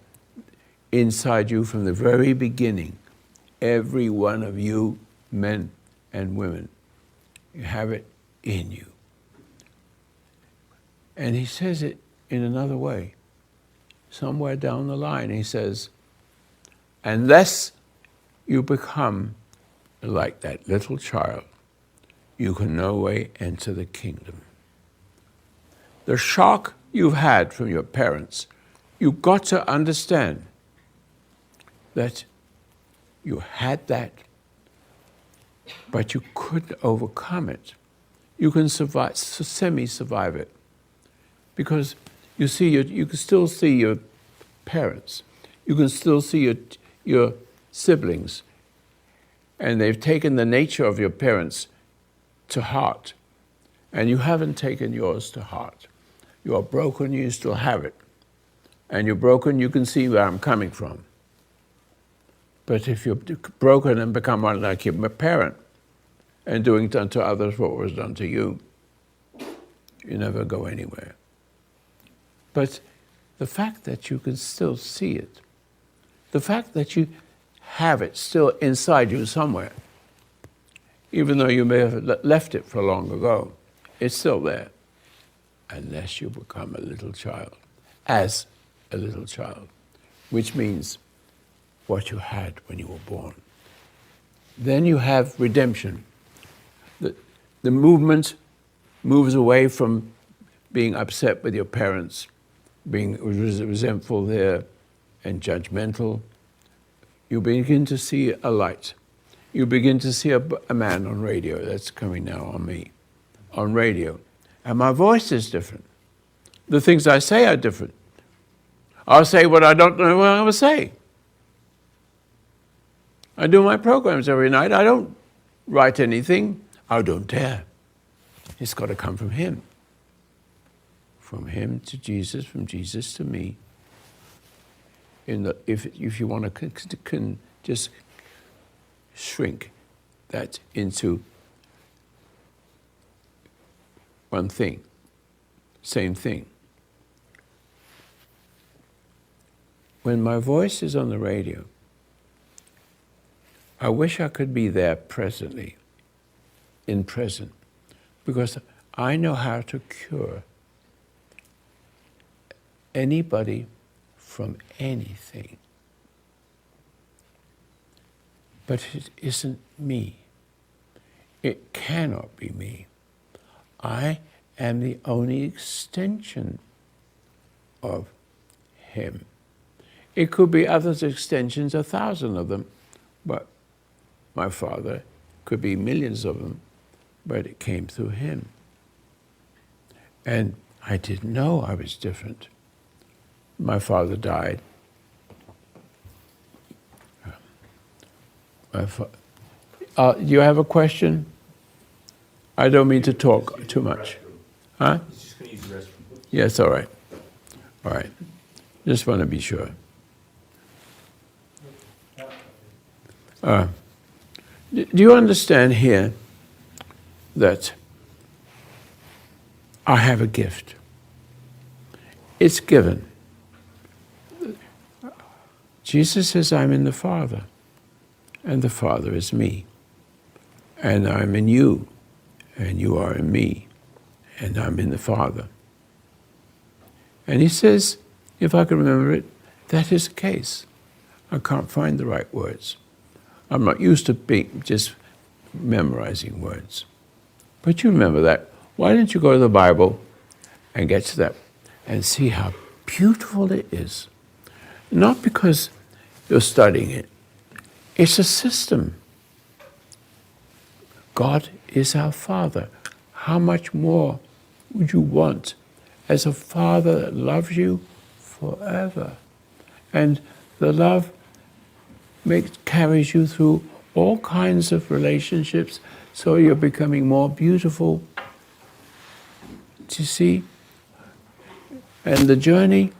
inside you from the very beginning, every one of you, men and women, you have it in you. And he says it in another way. Somewhere down the line, he says, unless you become like that little child, you can no way enter the kingdom. The shock you've had from your parents, you've got to understand that you had that, but you couldn't overcome it. You can survive, semi-survive it. Because you see, you can still see your parents. You can still see your siblings. And they've taken the nature of your parents to heart. And you haven't taken yours to heart. You are broken, you still have it. And you're broken, you can see where I'm coming from. But if you're broken and become like your parent, and doing unto others what was done to you, you never go anywhere. But the fact that you can still see it, the fact that you have it still inside you somewhere, even though you may have left it for long ago, it's still there, unless you become a little child, as a little child, which means what you had when you were born. then you have redemption. The movement moves away from being upset with your parents, being resentful there and judgmental. You begin to see a light. You begin to see a man on radio. That's coming now on me, on radio. And my voice is different. The things I say are different. I'll say what I don't know what I will say. I do my programs every night. I don't write anything. I don't dare. It's got to come from him. From him to Jesus, from Jesus to me. If you want to just shrink that into one thing, same thing. When my voice is on the radio, I wish I could be there presently, in present, because I know how to cure anybody from anything. But it isn't me. It cannot be me. I am the only extension of him. It could be others' extensions, 1,000 of them, but my Father could be millions of them, but it came through him. And I didn't know I was different. My father died. Do you have a question? I don't mean to talk too much. Huh? He's just going to use the restroom. Yes, all right. All right. Just want to be sure. Do you understand here that I have a gift? It's given. Jesus says, I'm in the Father, and the Father is me. And I'm in you, and you are in me, and I'm in the Father. And he says, if I can remember it, that is the case. I can't find the right words. I'm not used to just memorizing words. But you remember that. Why don't you go to the Bible and get to that and see how beautiful it is? Not because you're studying it. It's a system. God is our Father. How much more would you want as a Father that loves you forever? And the love carries you through all kinds of relationships, so you're becoming more beautiful. Do you see? And the journey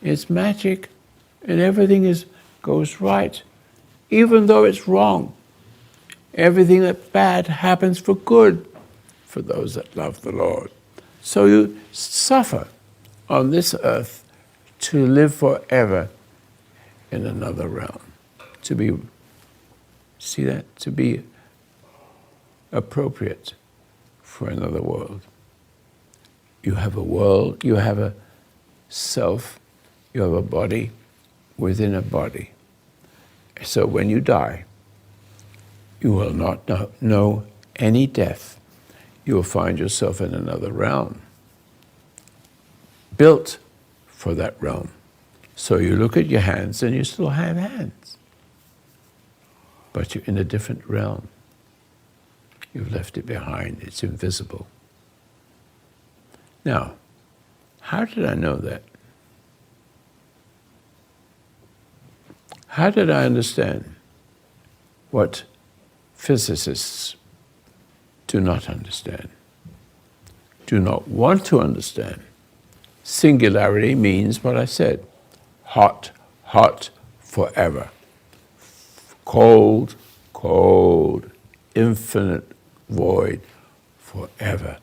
is magic, and everything goes right, even though it's wrong. Everything that's bad happens for good for those that love the Lord. So you suffer on this earth to live forever in another realm. To be, see that? To be appropriate for another world. You have a world, you have a self, you have a body within a body. So when you die, you will not know any death. You will find yourself in another realm, built for that realm. So you look at your hands and you still have hands, but you're in a different realm. You've left it behind. It's invisible. Now, how did I know that? How did I understand what physicists do not understand, do not want to understand? Singularity means what I said, hot, hot, forever. Cold, cold, infinite void, forever.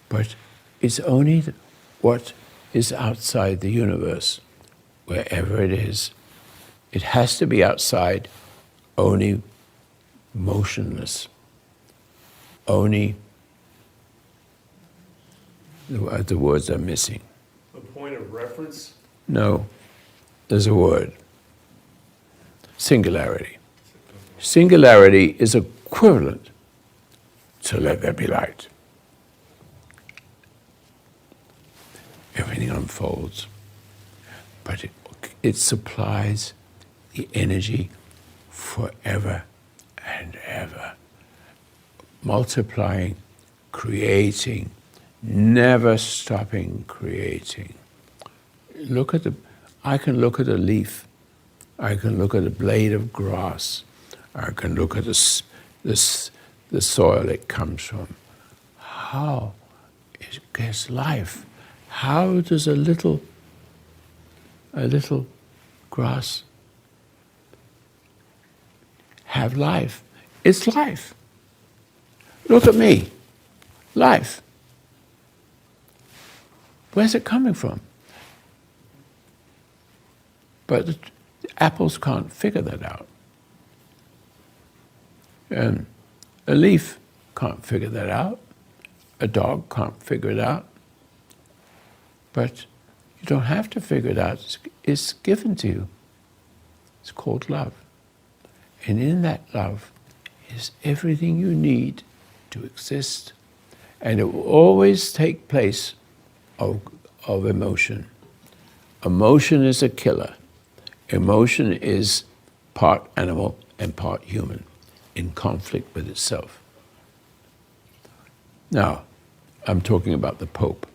But it's only what is outside the universe, wherever it is. It has to be outside, only motionless, only, the words are missing. A point of reference? No, there's a word. Singularity. Singularity is equivalent to let there be light. Everything unfolds, but it supplies the energy forever and ever, multiplying, creating, never stopping creating. I can look at a leaf, I can look at a blade of grass, I can look at the soil it comes from. How it gets life? How does a little grass have life? It's life. Look at me. Life. Where's it coming from? But the apples can't figure that out. And a leaf can't figure that out. A dog can't figure it out. But you don't have to figure it out. It's given to you. It's called love. And in that love is everything you need to exist. And it will always take place of emotion. Emotion is a killer. Emotion is part animal and part human, in conflict with itself. Now, I'm talking about the Pope.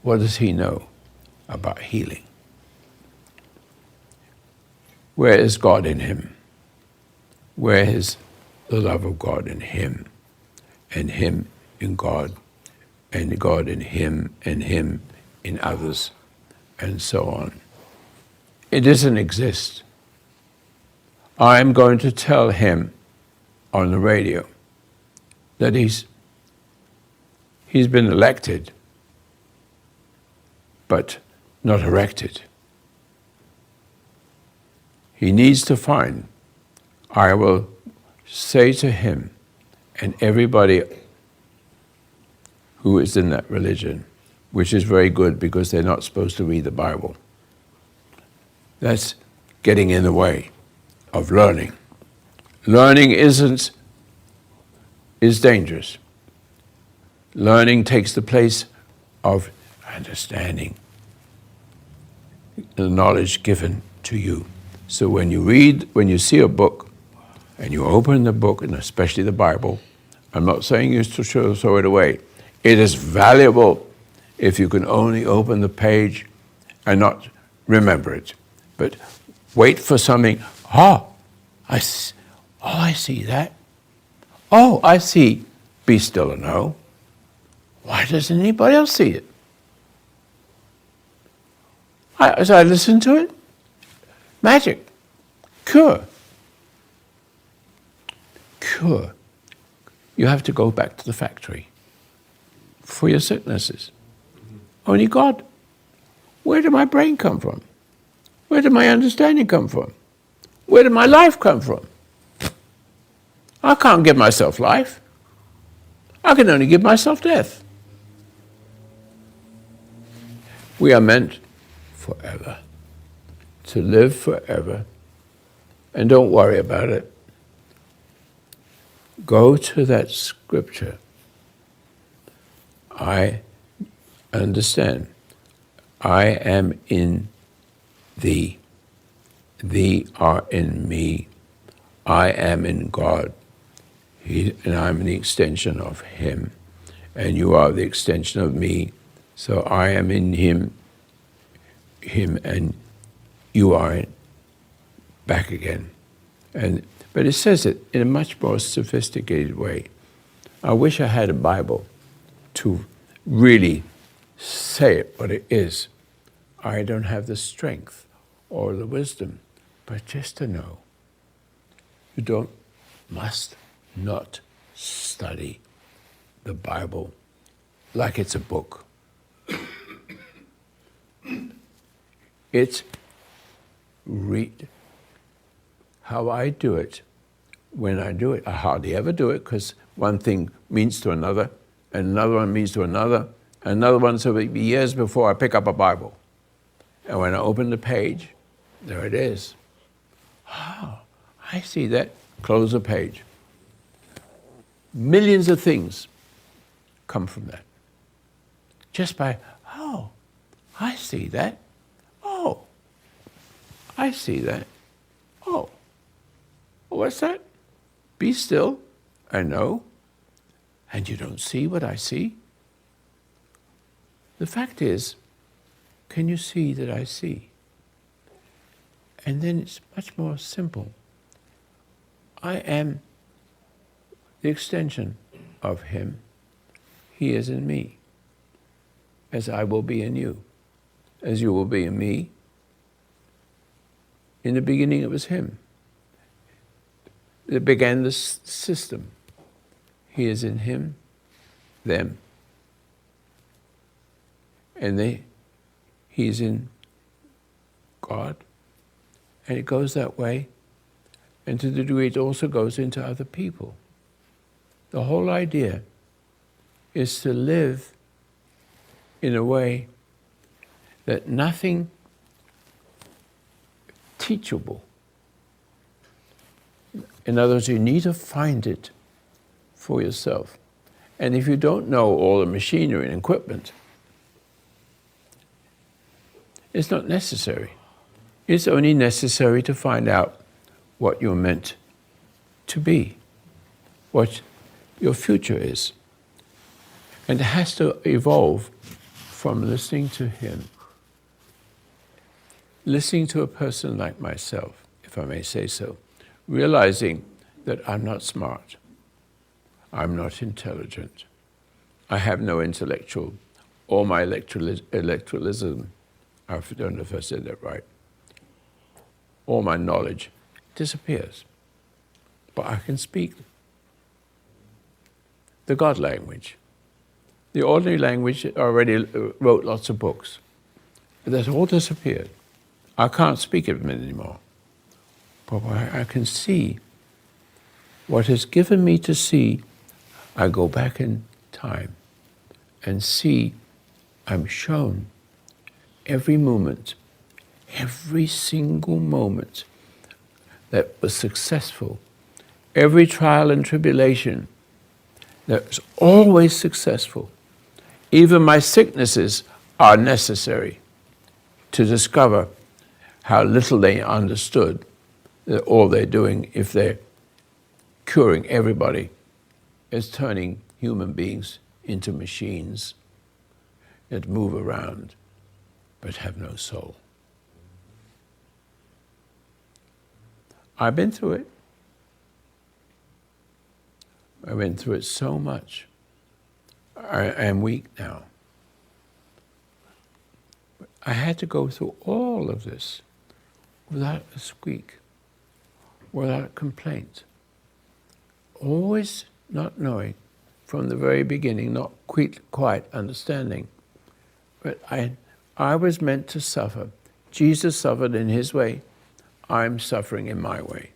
What does he know about healing? Where is God in him? Where is the love of God in him? And him in God, and God in him, and him in others, and so on. It doesn't exist. I'm going to tell him on the radio that he's been elected, but not erected. He needs to find. I will say to him and everybody who is in that religion, which is very good because they're not supposed to read the Bible. That's getting in the way of learning. Learning is dangerous. Learning takes the place of understanding the knowledge given to you. So when you see a book, and you open the book, and especially the Bible, I'm not saying you to throw it away. It is valuable if you can only open the page and not remember it. But wait for something. I see that. Oh, I see. Be still and know. Why doesn't anybody else see it? As I listen to it, magic, cure. You have to go back to the factory for your sicknesses. Only God. Where did my brain come from? Where did my understanding come from? Where did my life come from? I can't give myself life. I can only give myself death. We are meant forever, to live forever, and don't worry about it. Go to that scripture. I understand. I am in thee. Thee are in me. I am in God. And I'm the extension of him. And you are the extension of me. So I am in him, and you are in, back again. But it says it in a much more sophisticated way. I wish I had a Bible to really say it what it is. I don't have the strength or the wisdom, but just to know. You must not study the Bible like it's a book. It's how I do it. When I do it, I hardly ever do it because one thing means to another, and another one means to another, and another one, so it'll be years before I pick up a Bible. And when I open the page, there it is. Oh, I see that, close the page. Millions of things come from that. Just by, oh, I see that. Oh, I see that. Oh, what's that? Be still. I know. And you don't see what I see? The fact is, can you see that I see? And then it's much more simple. I am the extension of him. He is in me, as I will be in you, as you will be in me. In the beginning, it was him. It began this system. He is in him, them. And he is in God. And it goes that way. And to the degree it also goes into other people. The whole idea is to live in a way that nothing teachable. In other words, you need to find it for yourself. And if you don't know all the machinery and equipment, it's not necessary. It's only necessary to find out what you're meant to be, what your future is. And it has to evolve from listening to him. Listening to a person like myself, if I may say so, realizing that I'm not smart, I'm not intelligent, I have no intellectual, or my electrolytism, I don't know if I said that right, all my knowledge disappears. But I can speak the God language. The ordinary language already wrote lots of books. That's all disappeared. I can't speak it anymore. But I can see what has given me to see. I go back in time and see I'm shown every moment, every single moment that was successful, every trial and tribulation that was always successful. Even my sicknesses are necessary to discover how little they understood that all they're doing, if they're curing everybody, is turning human beings into machines that move around but have no soul. I've been through it. I went through it so much. I am weak now. I had to go through all of this without a squeak, without a complaint. Always not knowing from the very beginning, not quite understanding. But I was meant to suffer. Jesus suffered in his way. I'm suffering in my way.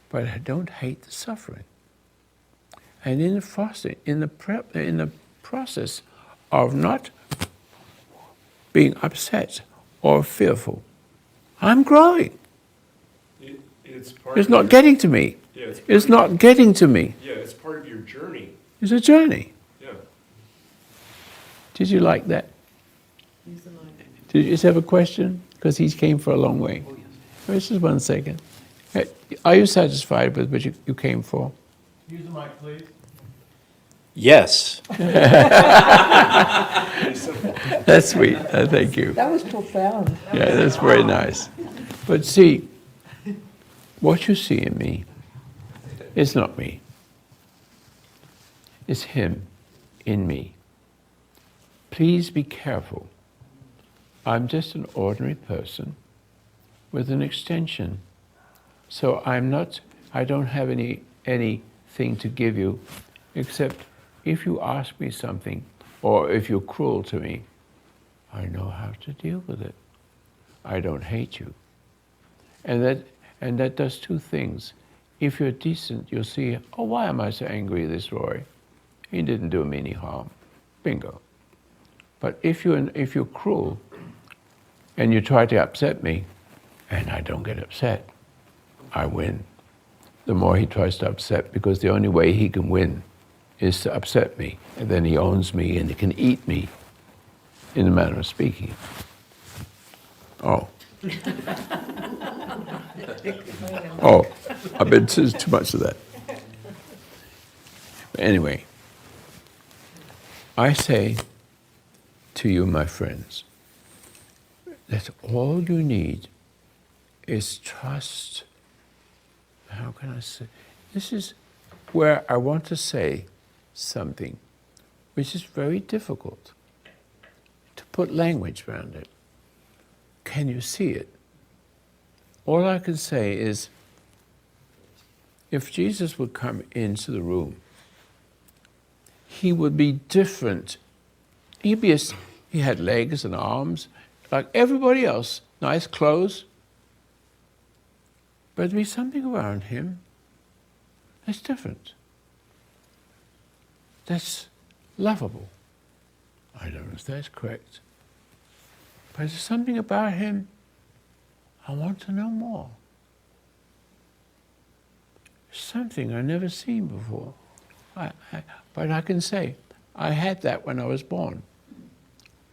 But I don't hate the suffering. And in the process of not being upset or fearful, I'm growing. It's not getting to me. Yeah, it's not getting to me. Yeah, it's part of your journey. It's a journey. Yeah. Did you like that? Use the mic. Did you just have a question? Because he came for a long way. Oh, yes. Wait, just 1 second. Are you satisfied with what you came for? Use the mic, please. Yes. That's sweet. Thank you. That was profound. Yeah, that's very nice. But see, what you see in me is not me. It's him in me. Please be careful. I'm just an ordinary person with an extension. So I don't have anything to give you except if you ask me something or if you're cruel to me, I know how to deal with it. I don't hate you. And that does two things. If you're decent, you'll see, oh, why am I so angry at this Roy? He didn't do me any harm. Bingo. But if you're cruel and you try to upset me, and I don't get upset, I win. The more he tries to upset, because the only way he can win is to upset me. And then he owns me and he can eat me, in a manner of speaking. Oh. Oh, I've been too much of that. But anyway, I say to you, my friends, that all you need is trust. How can I say? This is where I want to say something which is very difficult to put language around it. Can you see it? All I can say is, if Jesus would come into the room, he would be different. He had legs and arms, like everybody else, nice clothes. But there'd be something around him that's different. That's lovable. I don't know if that's correct. But there's something about him I want to know more. Something I've never seen before. But I can say, I had that when I was born.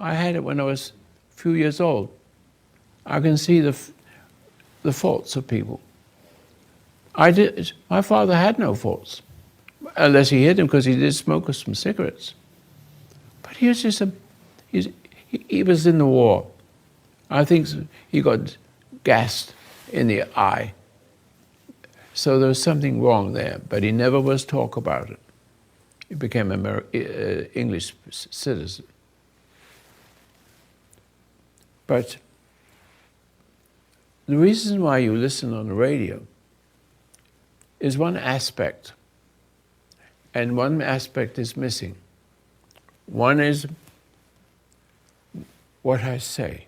I had it when I was a few years old. I can see the faults of people. My father had no faults, unless he hid them because he did smoke us some cigarettes. But he was just he was in the war. I think he got gassed in the eye. So there was something wrong there, but he never was talk about it. He became an English citizen. But the reason why you listen on the radio is one aspect, and one aspect is missing. One is what I say,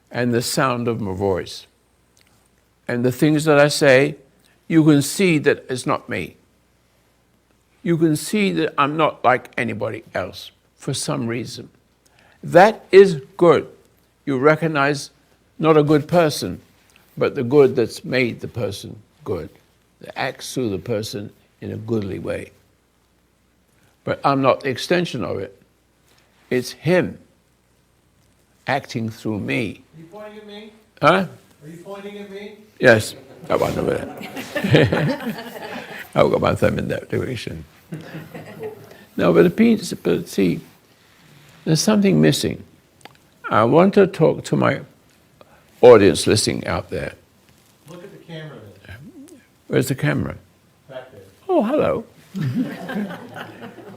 and the sound of my voice. And the things that I say, you can see that it's not me. You can see that I'm not like anybody else for some reason. That is good. You recognize not a good person, but the good that's made the person good, that acts through the person in a goodly way. But I'm not the extension of it. It's him acting through me. Are you pointing at me? Huh? Are you pointing at me? Yes, I want over there. I've got my thumb in that direction. No, but see, there's something missing. I want to talk to my audience listening out there. Look at the camera then, Where's the camera? back there. Oh, hello.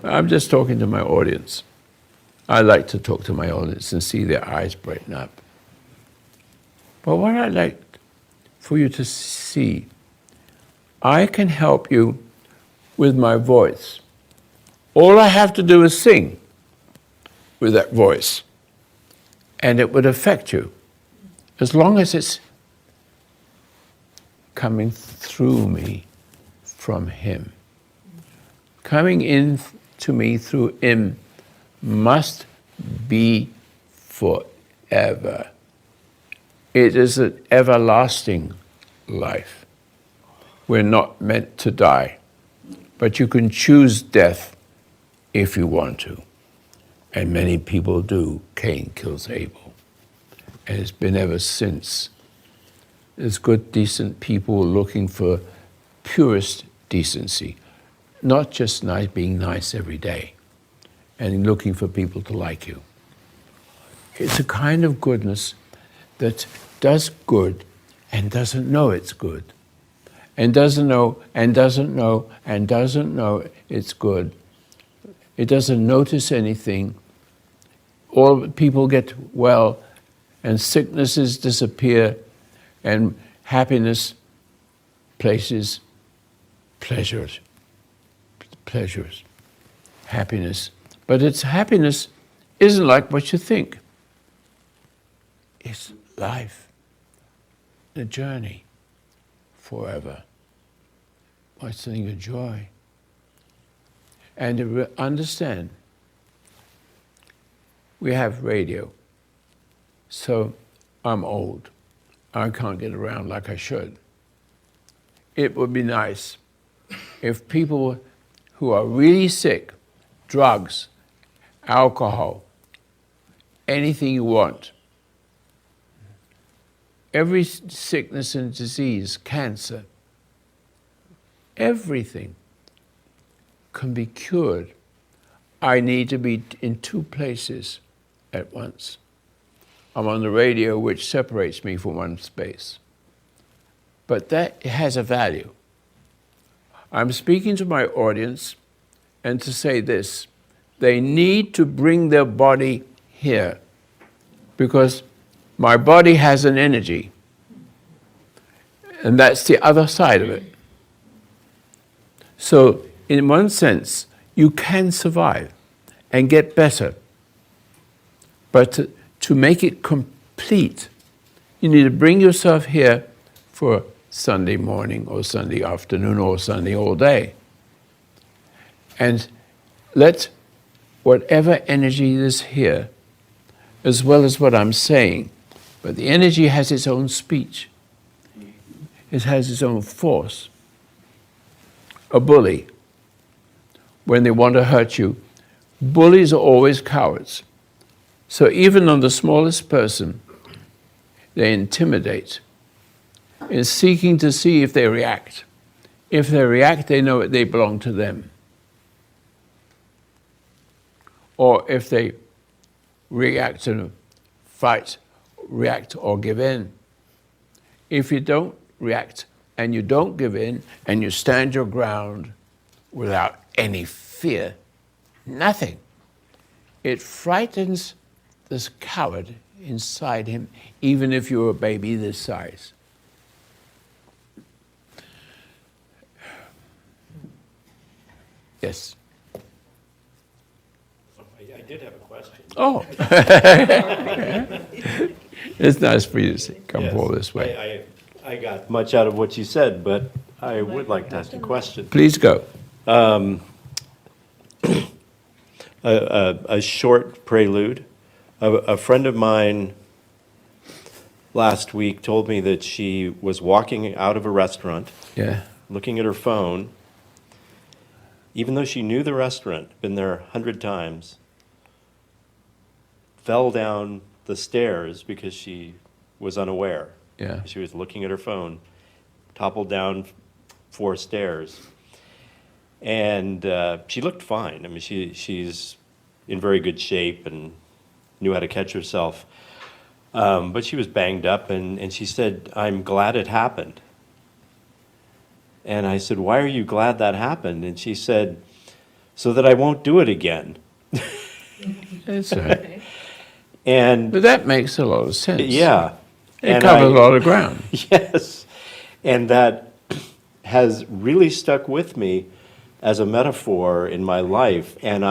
I'm just talking to my audience. I like to talk to my audience and see their eyes brighten up. But what I'd like for you to see, I can help you with my voice. All I have to do is sing with that voice, and it would affect you, as long as it's coming through me from him. Coming in to me through him must be forever. It is an everlasting life. We're not meant to die, but you can choose death if you want to. And many people do. Cain kills Abel. And it's been ever since. There's good, decent people looking for purest decency, not just nice, being nice every day, and looking for people to like you. It's a kind of goodness that does good and doesn't know it's good, and doesn't know and doesn't know and doesn't know it's good. It doesn't notice anything. All people get well, and sicknesses disappear, and happiness places pleasures, happiness. But its happiness isn't like what you think. It's life, the journey, forever. What's the thing of joy? And to understand, we have radio, so I'm old. I can't get around like I should. it would be nice if people who are really sick, drugs, alcohol, anything you want, every sickness and disease, cancer, everything can be cured. I need to be in two places at once. I'm on the radio, which separates me from one space. But that has a value. I'm speaking to my audience and to say this: they need to bring their body here, because my body has an energy, and that's the other side of it. So, in one sense, you can survive and get better. But to make it complete, you need to bring yourself here for Sunday morning or Sunday afternoon or Sunday all day. And let whatever energy is here, as well as what I'm saying, but the energy has its own speech. It has its own force. A bully, when they want to hurt you, bullies are always cowards. So even on the smallest person, they intimidate in seeking to see if they react. If they react, they know they belong to them. Or if they react and fight, react or give in. If you don't react and you don't give in and you stand your ground without any fear, nothing, it frightens this coward inside him, even if you're a baby this size. Yes. I did have a question. Oh. It's nice for you to come Yes. forward this way. I got much out of what you said, but I would like to ask a question. Please go. A short prelude. A friend of mine last week told me that she was walking out of a restaurant, Yeah. looking at her phone, even though she knew the restaurant, been there 100 times, fell down the stairs because she was unaware. Yeah. She was looking at her phone, toppled down 4 stairs. And she looked fine. I mean, she's in very good shape and knew how to catch herself. But she was banged up, and she said, "I'm glad it happened." And I said, "Why are you glad that happened?" And she said, "So that I won't do it again." That's right. And But that makes a lot of sense. yeah. It And covers a lot of ground. Yes. And that has really stuck with me as a metaphor in my life. And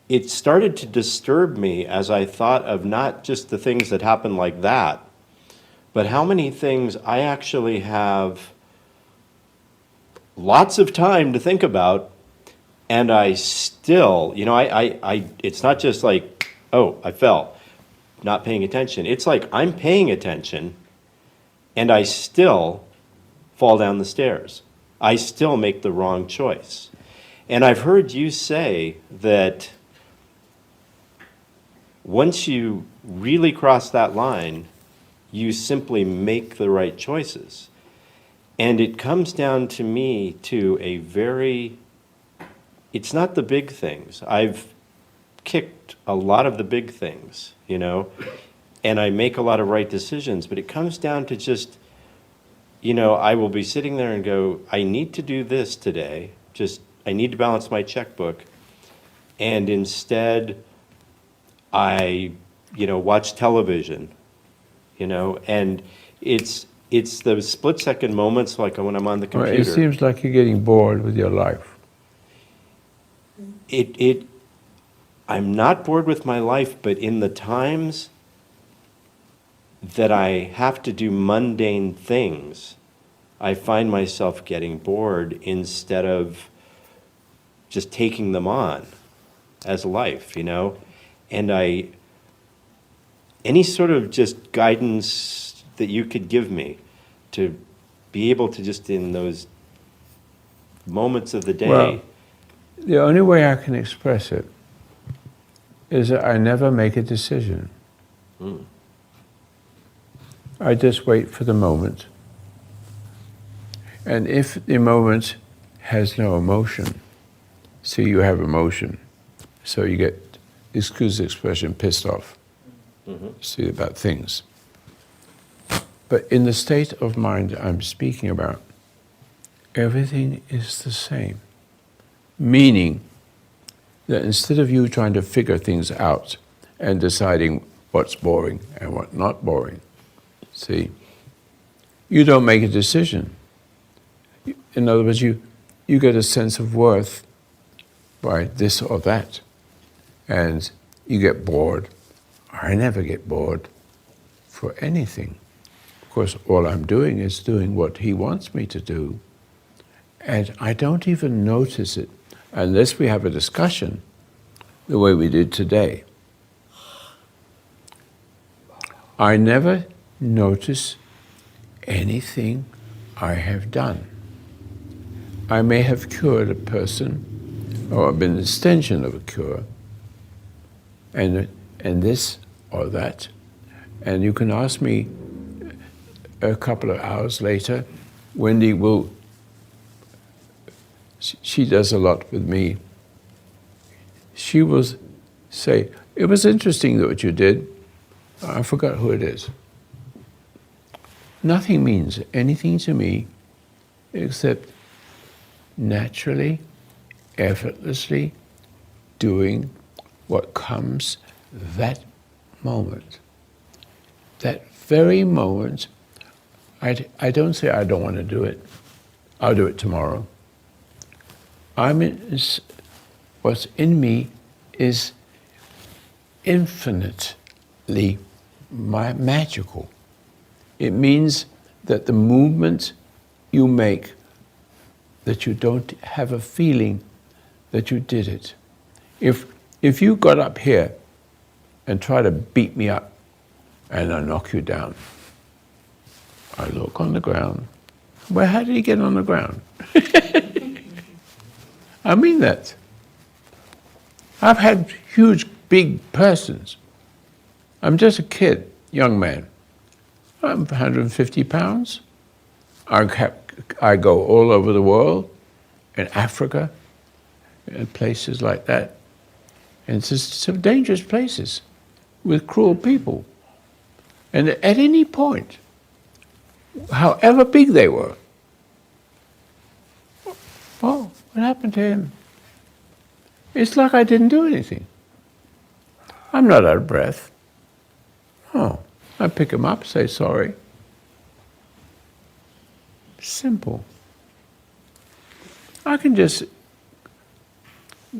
it started to disturb me as I thought of not just the things that happen like that, but how many things I actually have lots of time to think about, and I still, it's not just like, oh, I fell, not paying attention. It's like I'm paying attention, and I still fall down the stairs. I still make the wrong choice. And I've heard you say that once you really cross that line, you simply make the right choices. And it comes down to me to it's not the big things. I've kicked a lot of the big things, and I make a lot of right decisions, but it comes down to just, I will be sitting there and go, I need to do this today, I need to balance my checkbook, and instead I, watch television, and it's the split-second moments, like when I'm on the Well, computer. it seems like you're getting bored with your life. I'm not bored with my life, but in the times that I have to do mundane things, I find myself getting bored instead of just taking them on as life, And any sort of just guidance that you could give me to be able to just in those moments of the day. Well, the only way I can express it is that I never make a decision. I just wait for the moment. And if the moment has no emotion, see, you have emotion, so you get, excuse the expression, pissed off. See, about things. But in the state of mind I'm speaking about, everything is the same. Meaning that instead of you trying to figure things out and deciding what's boring and what not boring, see, you don't make a decision. In other words, you get a sense of worth by this or that. And you get bored. I never get bored for anything. Of course, all I'm doing is doing what he wants me to do. And I don't even notice it unless we have a discussion the way we did today. I never notice anything I have done. I may have cured a person or been an extension of a cure, and this or that. And you can ask me a couple of hours later, Wendy will, she does a lot with me. She will say, it was interesting what you did. I forgot who it is. Nothing means anything to me except naturally, effortlessly doing what comes that moment. That very moment, I don't say I don't want to do it. I'll do it tomorrow. What's in me is infinitely magical. It means that the movement you make, that you don't have a feeling that you did it. If you got up here and tried to beat me up and I knock you down, I look on the ground. Well, how did he get on the ground? I mean that. I've had huge, big persons. I'm just a kid, young man. I'm 150 pounds. I go all over the world, in Africa, and places like that. And it's just some dangerous places with cruel people. And at any point, however big they were, oh, what happened to him? It's like I didn't do anything. I'm not out of breath. Oh, I pick him up, say sorry. Simple. I can just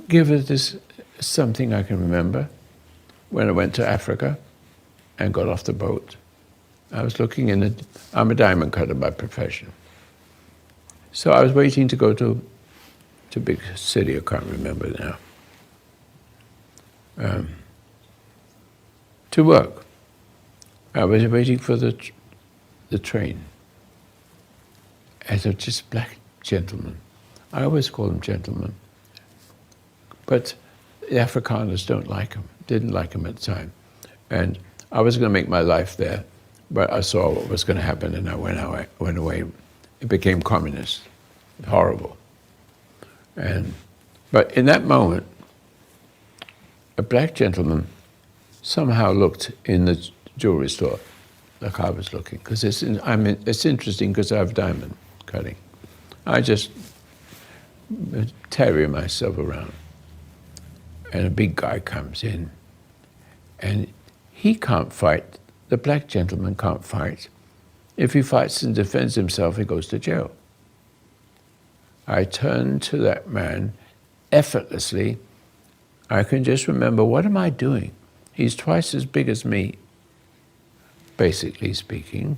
give it this something I can remember when I went to Africa and got off the boat. I was looking I'm a diamond cutter by profession. So I was waiting to go to a big city, I can't remember now, to work. I was waiting for the train. As a just black gentleman. I always call them gentlemen. But the Afrikaners don't like them, didn't like them at the time. And I was going to make my life there, but I saw what was going to happen and I went away. It became communist. Horrible. But in that moment, a black gentleman somehow looked in the jewelry store like I was looking, because it's interesting because I have diamond cutting. I just tarry myself around, and a big guy comes in, and he can't fight. The black gentleman can't fight. If he fights and defends himself, he goes to jail. I turn to that man effortlessly. I can just remember, what am I doing? He's twice as big as me, basically speaking.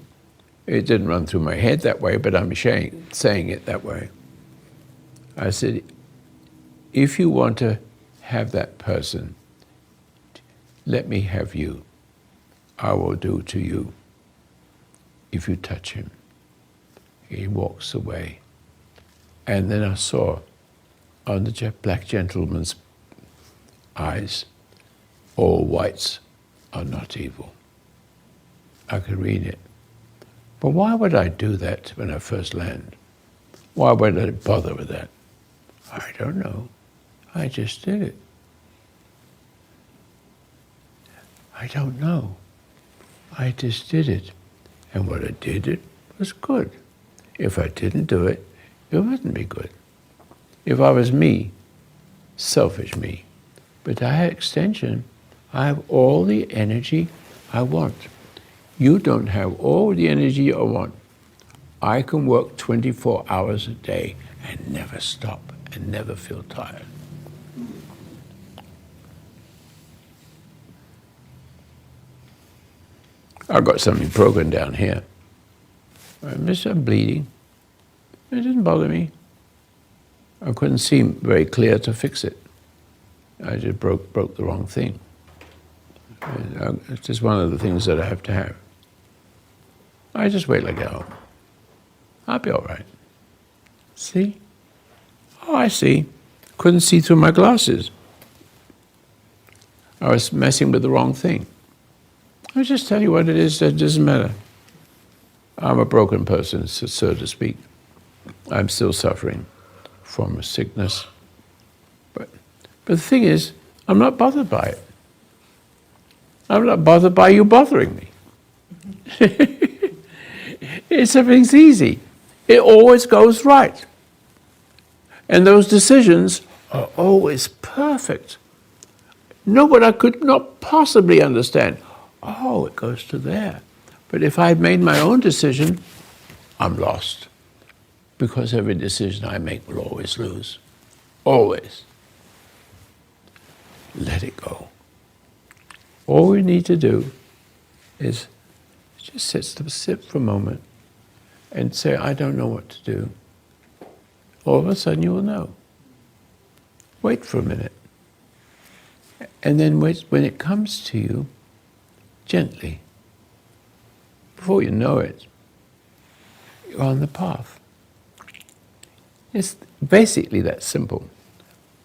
It didn't run through my head that way, but I'm saying it that way. I said, if you want to have that person, let me have you. I will do to you if you touch him. He walks away. And then I saw on the black gentleman's eyes, all whites are not evil. I could read it. But why would I do that when I first land? Why would I bother with that? I don't know. I just did it. I don't know. I just did it. And what I did it was good. If I didn't do it, it wouldn't be good. If I was me, selfish me, but I had extension, I have all the energy I want. You don't have all the energy I want. I can work 24 hours a day and never stop and never feel tired. I've got something broken down here. I'm bleeding. It didn't bother me. I couldn't see very clear to fix it. I just broke the wrong thing. It's just one of the things that I have to have. I just wait till I get home. I'll be all right. See? Oh, I see. Couldn't see through my glasses. I was messing with the wrong thing. I'll just tell you what it is, that doesn't matter. I'm a broken person, so to speak. I'm still suffering from a sickness. But the thing is, I'm not bothered by it. I'm not bothered by you bothering me. Everything's easy. It always goes right. And those decisions are always perfect. Nobody I could not possibly understand. Oh, it goes to there. But if I had made my own decision, I'm lost. Because every decision I make will always lose. Always. Let it go. All we need to do is just sit for a moment and say, I don't know what to do. All of a sudden you will know. Wait for a minute. And then wait, when it comes to you, gently, before you know it, you're on the path. It's basically that simple.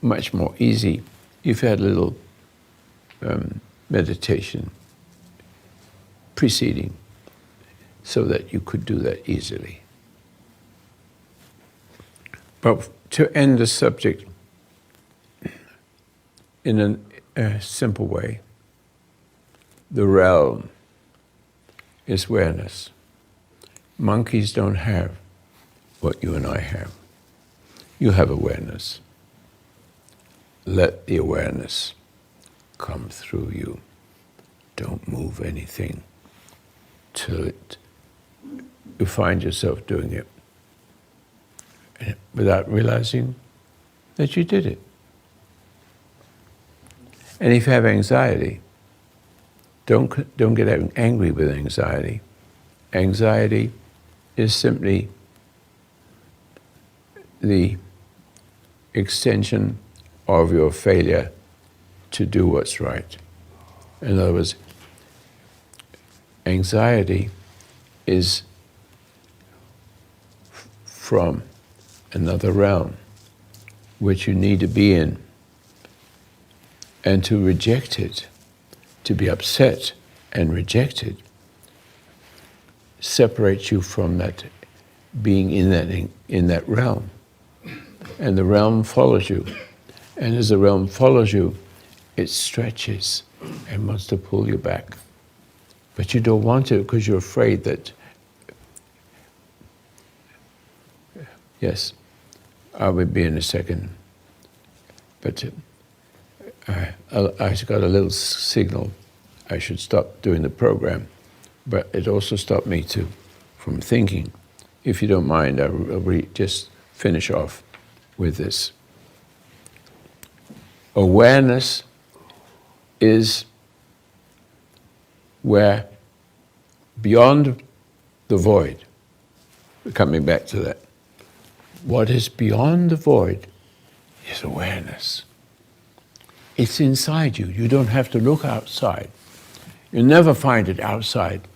Much more easy if you had a little meditation preceding so that you could do that easily. But to end the subject in a simple way, the realm is awareness. Monkeys don't have what you and I have. You have awareness. Let the awareness come through you. Don't move anything till you find yourself doing it without realizing that you did it. And if you have anxiety, don't get angry with anxiety. Anxiety is simply the extension of your failure to do what's right. In other words, anxiety is from another realm which you need to be in, and to reject it, to be upset and rejected, separates you from that being in that realm. And the realm follows you. And as the realm follows you, it stretches and wants to pull you back. But you don't want to because you're afraid that, yes, I will be in a second. But I got a little signal I should stop doing the program. But it also stopped me from thinking. If you don't mind, I'll just finish off with this. Awareness is where, beyond the void, we're coming back to that, what is beyond the void is awareness. It's inside you. You don't have to look outside. You'll never find it outside.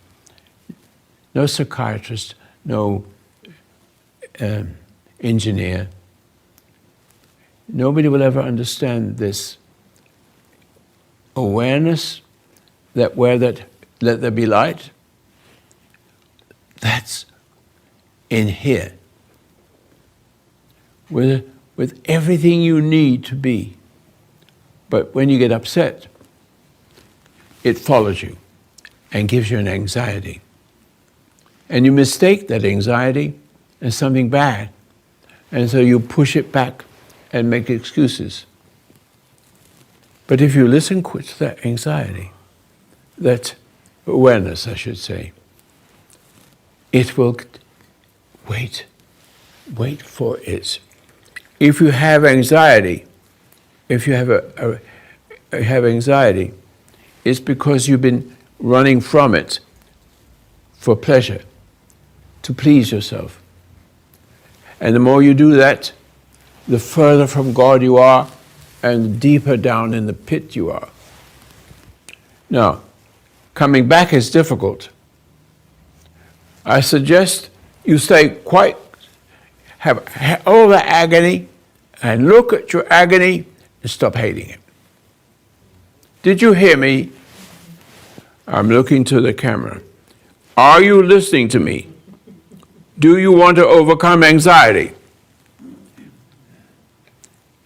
No psychiatrist, no engineer. Nobody will ever understand this awareness that let there be light, that's in here. With everything you need to be. But when you get upset, it follows you and gives you an anxiety. And you mistake that anxiety as something bad. And so you push it back and make excuses. But if you listen quick to that anxiety, that awareness, I should say, it will wait for it. If you have anxiety, if you have anxiety, it's because you've been running from it for pleasure, to please yourself. And the more you do that, the further from God you are, and the deeper down in the pit you are. Now, coming back is difficult. I suggest you stay quite, have all the agony, and look at your agony and stop hating it. Did you hear me? I'm looking to the camera. Are you listening to me? Do you want to overcome anxiety?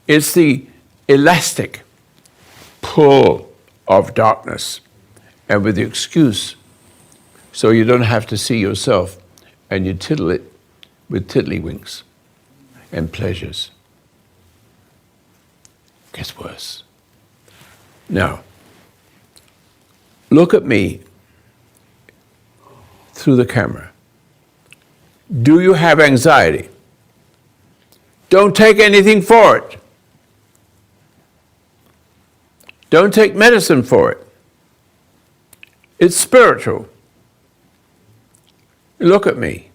It's the elastic pull of darkness, and with the excuse, so you don't have to see yourself, and you tiddle it with tiddlywinks and pleasures. Gets worse. Now, look at me through the camera. Do you have anxiety? Don't take anything for it. Don't take medicine for it. It's spiritual. Look at me.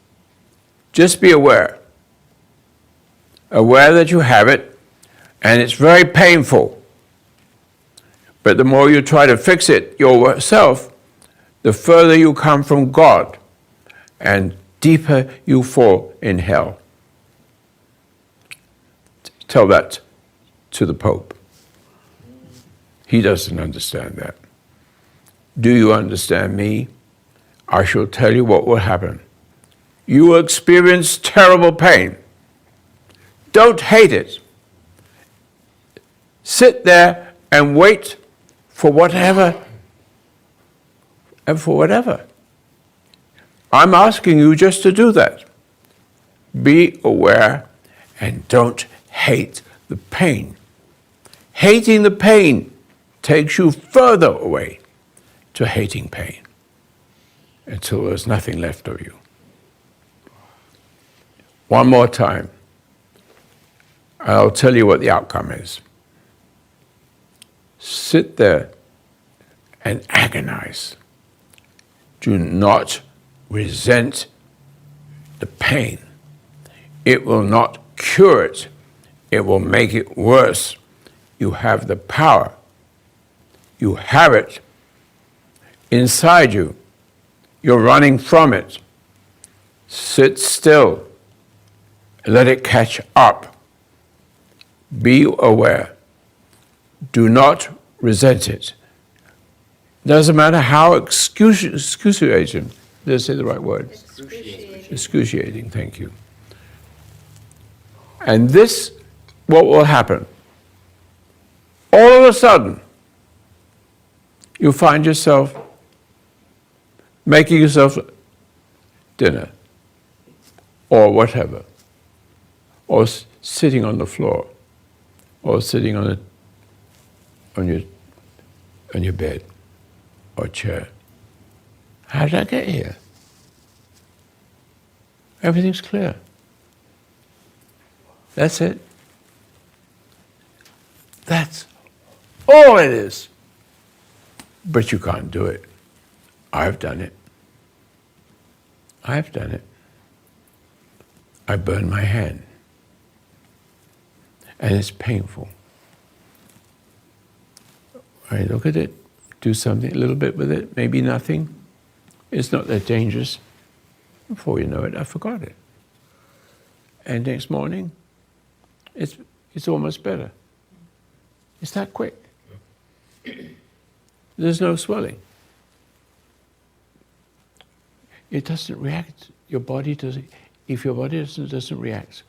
Just be aware. Aware that you have it, and it's very painful. But the more you try to fix it yourself, the further you come from God, and deeper you fall in hell. Tell that to the Pope. He doesn't understand that. Do you understand me? I shall tell you what will happen. You will experience terrible pain. Don't hate it. Sit there and wait for whatever and for whatever. I'm asking you just to do that. Be aware and don't hate the pain. Hating the pain takes you further away to hating pain until there's nothing left of you. One more time, and I'll tell you what the outcome is. Sit there and agonize. Do not resent the pain. It will not cure it. It will make it worse. You have the power. You have it inside you. You're running from it. Sit still. Let it catch up. Be aware. Do not resent it. Doesn't matter how excruciating. Did I say the right word? Excruciating, thank you. And this, what will happen? All of a sudden, you find yourself making yourself dinner or whatever, or sitting on the floor, or sitting on your bed or chair. How did I get here? Everything's clear. That's it. That's all it is. But you can't do it. I've done it. I've done it. I burned my hand. And it's painful. I look at it, do something a little bit with it, maybe nothing. It's not that dangerous. Before you know it, I forgot it. And next morning, it's almost better. It's that quick. There's no swelling. It doesn't react. Your body doesn't. If your body doesn't react,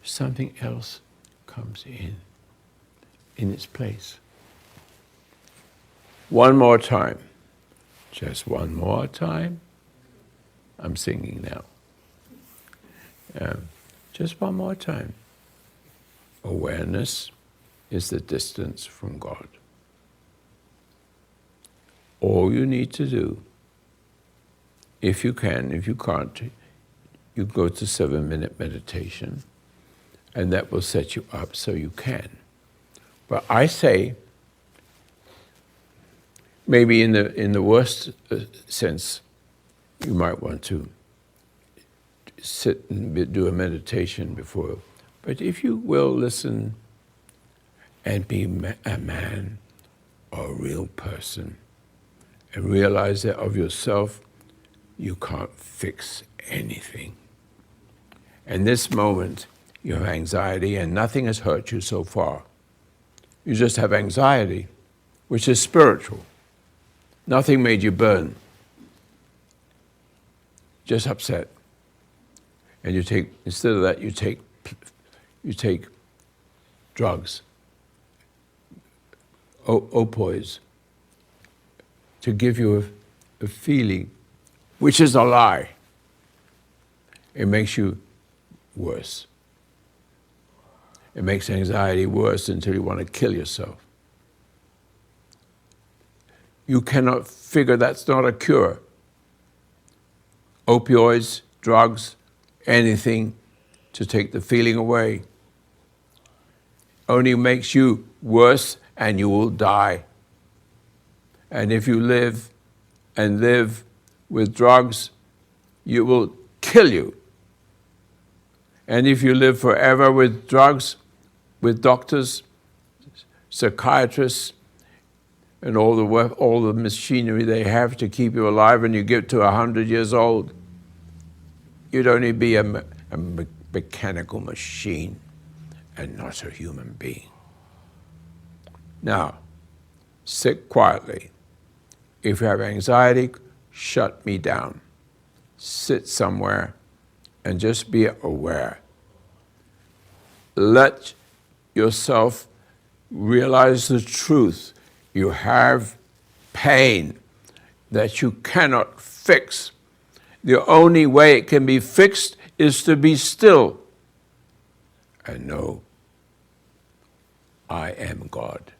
something else comes in its place. One more time. Just one more time. I'm singing now. Just one more time. Awareness is the distance from God. All you need to do, if you can, if you can't, you go to 7-minute meditation, and that will set you up so you can. But I say, maybe in the worst sense, you might want to sit and do a meditation before. But if you will listen and be a man or a real person and realize that of yourself, you can't fix anything. And this moment, you have anxiety and nothing has hurt you so far. You just have anxiety, which is spiritual. Nothing made you burn. Just upset. And you take, instead of that, you take drugs, opioids, to give you a feeling, which is a lie. It makes you worse. It makes anxiety worse until you want to kill yourself. You cannot figure that's not a cure. Opioids, drugs, anything to take the feeling away only makes you worse and you will die. And if you live with drugs, you will kill you. And if you live forever with drugs, with doctors, psychiatrists, and all the machinery they have to keep you alive, and you get to 100 years old, you'd only be a mechanical machine and not a human being. Now, sit quietly. If you have anxiety, shut me down. Sit somewhere and just be aware. Let yourself realize the truth. You have pain that you cannot fix. The only way it can be fixed is to be still and know, I am God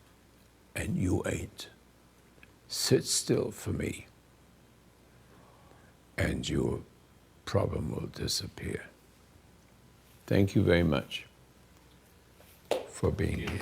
and you ain't. Sit still for me and your problem will disappear. Thank you very much for being here.